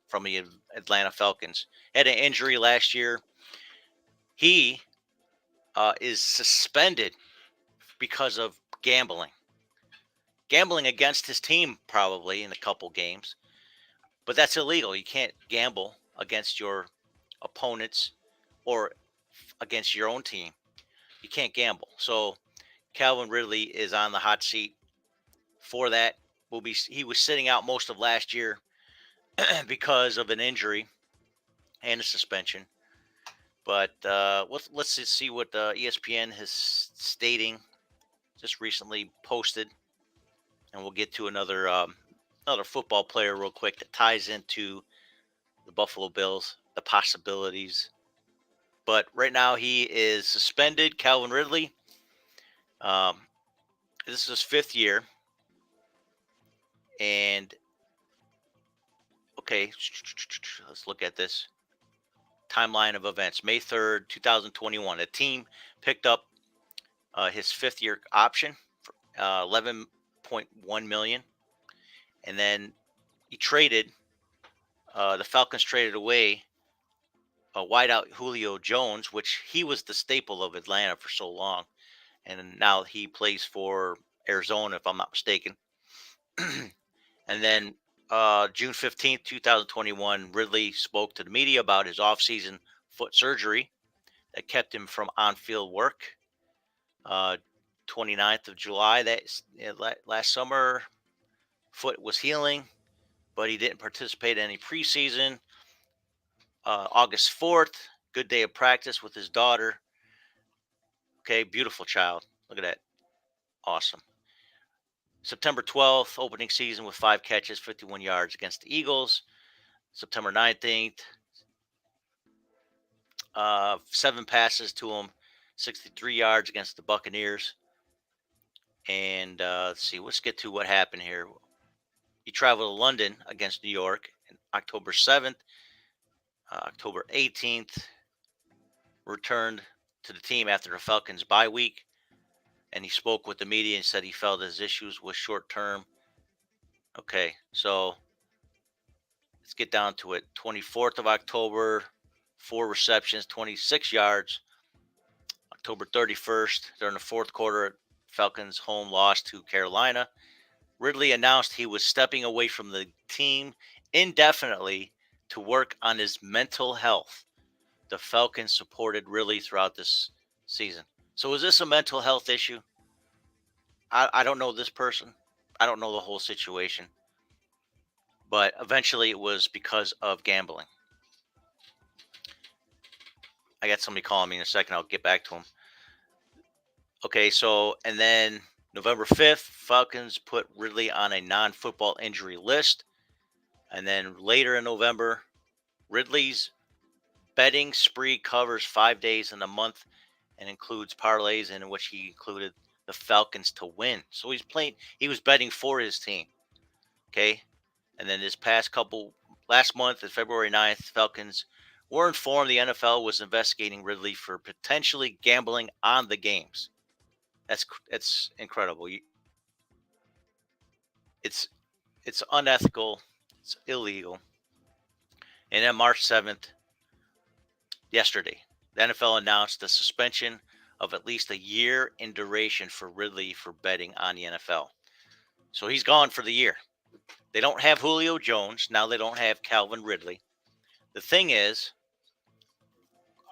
from the Atlanta Falcons. Had an injury last year. He is suspended because of gambling against his team probably in a couple games. But that's illegal. You can't gamble against your opponents or against your own team. You can't gamble. So Calvin Ridley is on the hot seat for that. He was sitting out most of last year because of an injury and a suspension. But let's just see what ESPN is stating. Just recently posted, and we'll get to another football player real quick that ties into the Buffalo Bills, the possibilities. But right now he is suspended, Calvin Ridley. This is his 5th year. And, let's look at this timeline of events. May 3rd, 2021. The team picked up his 5th year option for $11.1 million. And then he traded, the Falcons traded away a wideout Julio Jones, which he was the staple of Atlanta for so long. And now he plays for Arizona, if I'm not mistaken. And then June 15th, 2021, Ridley spoke to the media about his offseason foot surgery that kept him from on-field work. 29th of July, last summer, foot was healing, but he didn't participate in any preseason. August 4th, good day of practice with his daughter. Okay, beautiful child. Look at that. Awesome. September 12th, opening season with 5 catches, 51 yards against the Eagles. September 19th, 7 passes to him, 63 yards against the Buccaneers. And let's see, let's get to what happened here. He traveled to London against New York on October 7th. October 18th, returned to the team after the Falcons' bye week. And he spoke with the media and said he felt his issues was short term. Okay, so let's get down to it. 24th of October, 4 receptions, 26 yards. October 31st, during the fourth quarter, Falcons' home loss to Carolina. Ridley announced he was stepping away from the team indefinitely to work on his mental health. The Falcons supported Ridley throughout this season. So is this a mental health issue? I don't know this person. I don't know the whole situation. But eventually it was because of gambling. I got somebody calling me in a second. I'll get back to him. Okay, so, and then November 5th, Falcons put Ridley on a non-football injury list. And then later in November, Ridley's betting spree covers 5 days in a month and includes parlays in which he included the Falcons to win. So he was betting for his team. Okay. And then last month, February 9th, Falcons were informed the NFL was investigating Ridley for potentially gambling on the games. That's incredible. It's unethical. It's illegal. And then March 7th, yesterday, the NFL announced the suspension of at least a year in duration for Ridley for betting on the NFL. So he's gone for the year. They don't have Julio Jones. Now they don't have Calvin Ridley. The thing is,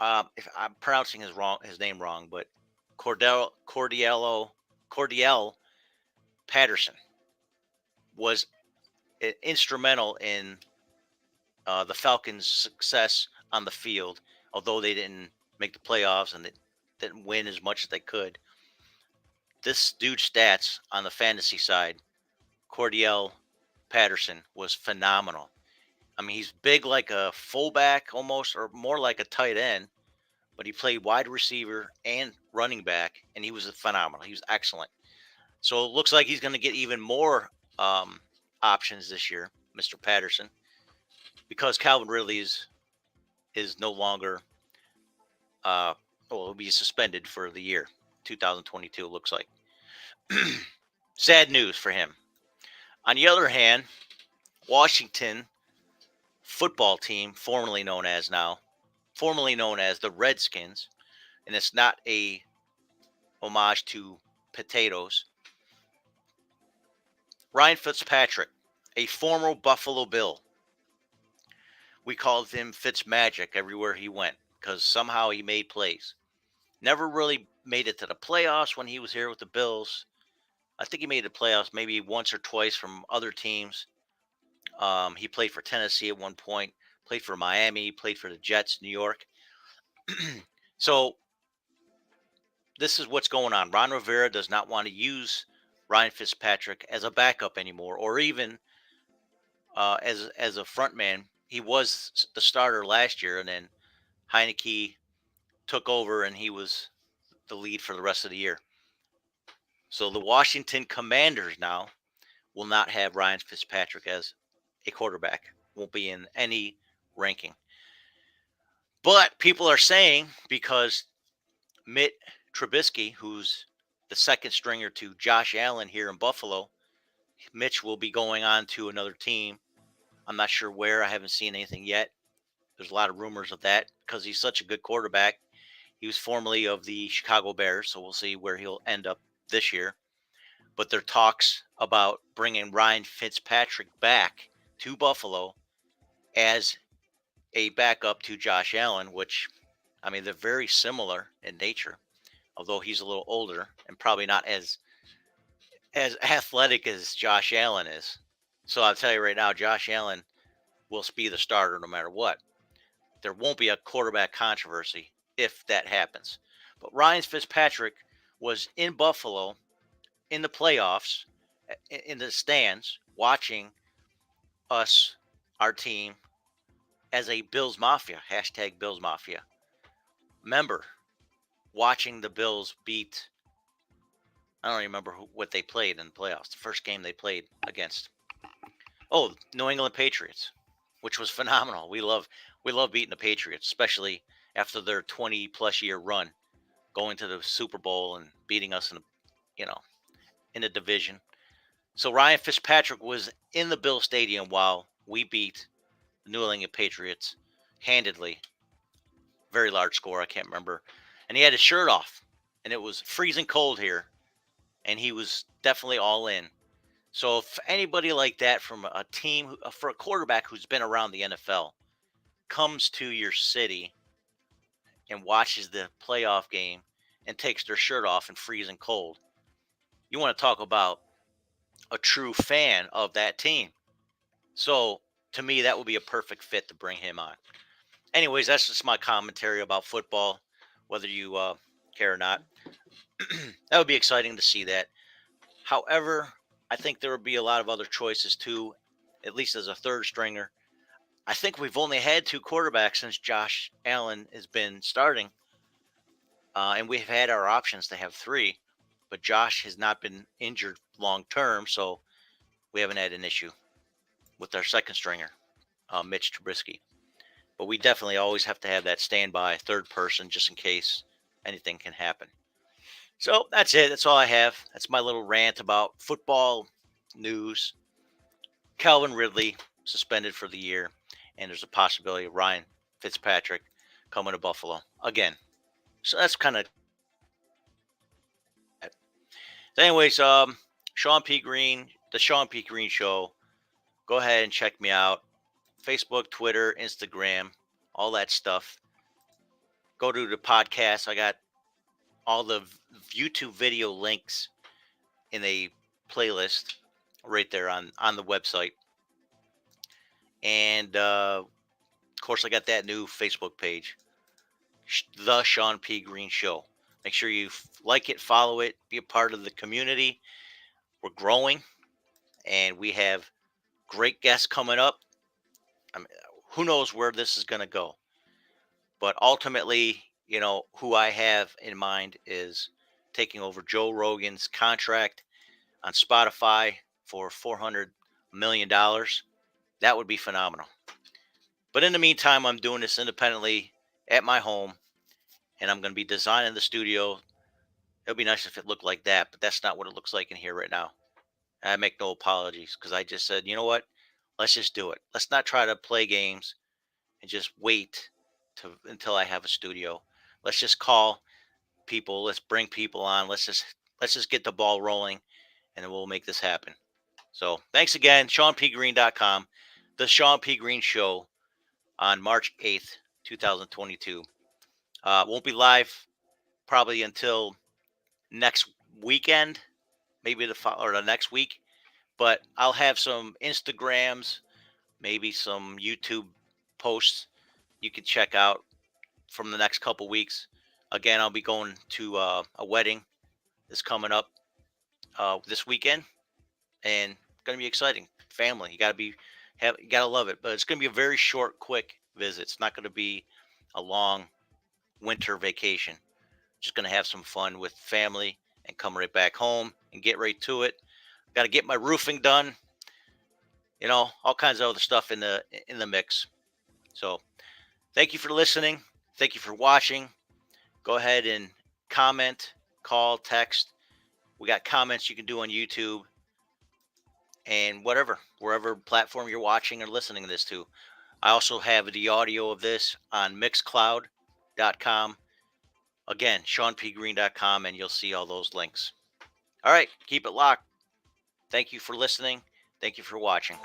if I'm pronouncing his name wrong, but Cordell Patterson was instrumental in the Falcons' success on the field, although they didn't make the playoffs and they didn't win as much as they could. This dude's stats on the fantasy side, Cordell Patterson, was phenomenal. I mean, he's big like a fullback almost, or more like a tight end, but he played wide receiver and running back, and he was phenomenal. He was excellent. So it looks like he's going to get even more options this year, Mr. Patterson, because Calvin Ridley is no longer will be suspended for the year 2022. It looks like. Sad news for him. On the other hand, Washington football team, formerly known as the Redskins, and it's not a homage to potatoes. Ryan Fitzpatrick, a former Buffalo Bill. We called him Fitzmagic everywhere he went because somehow he made plays. Never really made it to the playoffs when he was here with the Bills. I think he made the playoffs maybe once or twice from other teams. He played for Tennessee at one point, played for Miami, played for the Jets, New York. So this is what's going on. Ron Rivera does not want to use Ryan Fitzpatrick as a backup anymore, or even as a front man. He was the starter last year, and then Heineke took over, and he was the lead for the rest of the year. So the Washington Commanders now will not have Ryan Fitzpatrick as a quarterback. Won't be in any ranking. But people are saying, because Mitch Trubisky, who's the second stringer to Josh Allen here in Buffalo, Mitch will be going on to another team. I'm not sure where. I haven't seen anything yet. There's a lot of rumors of that because he's such a good quarterback. He was formerly of the Chicago Bears, so we'll see where he'll end up this year. But there are talks about bringing Ryan Fitzpatrick back to Buffalo as a backup to Josh Allen, which, I mean, they're very similar in nature, although he's a little older and probably not as athletic as Josh Allen is. So I'll tell you right now, Josh Allen will be the starter no matter what. there won't be a quarterback controversy if that happens. But Ryan Fitzpatrick was in Buffalo in the playoffs, in the stands, watching us, our team, as a Bills Mafia, hashtag Bills Mafia member, watching the Bills beat, I don't remember what they played in the playoffs. The first game they played against, New England Patriots, which was phenomenal. We love beating the Patriots, especially after their 20+ year run, going to the Super Bowl and beating us in the division. So Ryan Fitzpatrick was in the Bill Stadium while we beat the New England Patriots handedly. Very large score, I can't remember. And he had his shirt off, and it was freezing cold here, and he was definitely all in. So if anybody like that from a team, for a quarterback who's been around the NFL, comes to your city and watches the playoff game and takes their shirt off in freezing cold, you want to talk about a true fan of that team. So to me, that would be a perfect fit to bring him on. Anyways, that's just my commentary about football, whether you care or not. That would be exciting to see that. However, I think there would be a lot of other choices too, at least as a third stringer. I think we've only had 2 quarterbacks since Josh Allen has been starting, and we've had our options to have 3, but Josh has not been injured long term, so we haven't had an issue with our second stringer, Mitch Trubisky. But we definitely always have to have that standby third person just in case anything can happen. So that's it. That's all I have. That's my little rant about football news. Calvin Ridley suspended for the year, and there's a possibility of Ryan Fitzpatrick coming to Buffalo again. So that's kind of. Anyways, Shawn P. Greene, the Shawn P. Greene Show. Go ahead and check me out. Facebook, Twitter, Instagram, all that stuff. Go to the podcast. I got all the YouTube video links in a playlist right there on the website. And, of course, I got that new Facebook page, The Shawn P. Greene Show. Make sure you like it, follow it, be a part of the community. We're growing, and we have great guests coming up. I mean, who knows where this is going to go? But ultimately, who I have in mind is taking over Joe Rogan's contract on Spotify for $400 million. That would be phenomenal. But in the meantime, I'm doing this independently at my home, and I'm going to be designing the studio. It would be nice if it looked like that, but that's not what it looks like in here right now. I make no apologies because I just said, you know what? Let's just do it. Let's not try to play games and just wait until I have a studio. Let's just call people. Let's bring people on. Let's just get the ball rolling, and then we'll make this happen. So thanks again. ShawnPGreene.com. The Shawn P. Greene Show on March 8th, 2022. Won't be live probably until next weekend, maybe the next week. But I'll have some Instagrams, maybe some YouTube posts you can check out from the next couple weeks. Again, I'll be going to a wedding that's coming up this weekend, and it's gonna be exciting. Family, you gotta love it. But it's gonna be a very short, quick visit. It's not gonna be a long winter vacation. Just gonna have some fun with family and come right back home and get right to it. Got to get my roofing done. All kinds of other stuff in the mix. So, thank you for listening. Thank you for watching. Go ahead and comment, call, text. We got comments you can do on YouTube and wherever platform you're watching or listening to this to. I also have the audio of this on Mixcloud.com. Again, ShawnPGreene.com, and you'll see all those links. All right, keep it locked. Thank you for listening. Thank you for watching.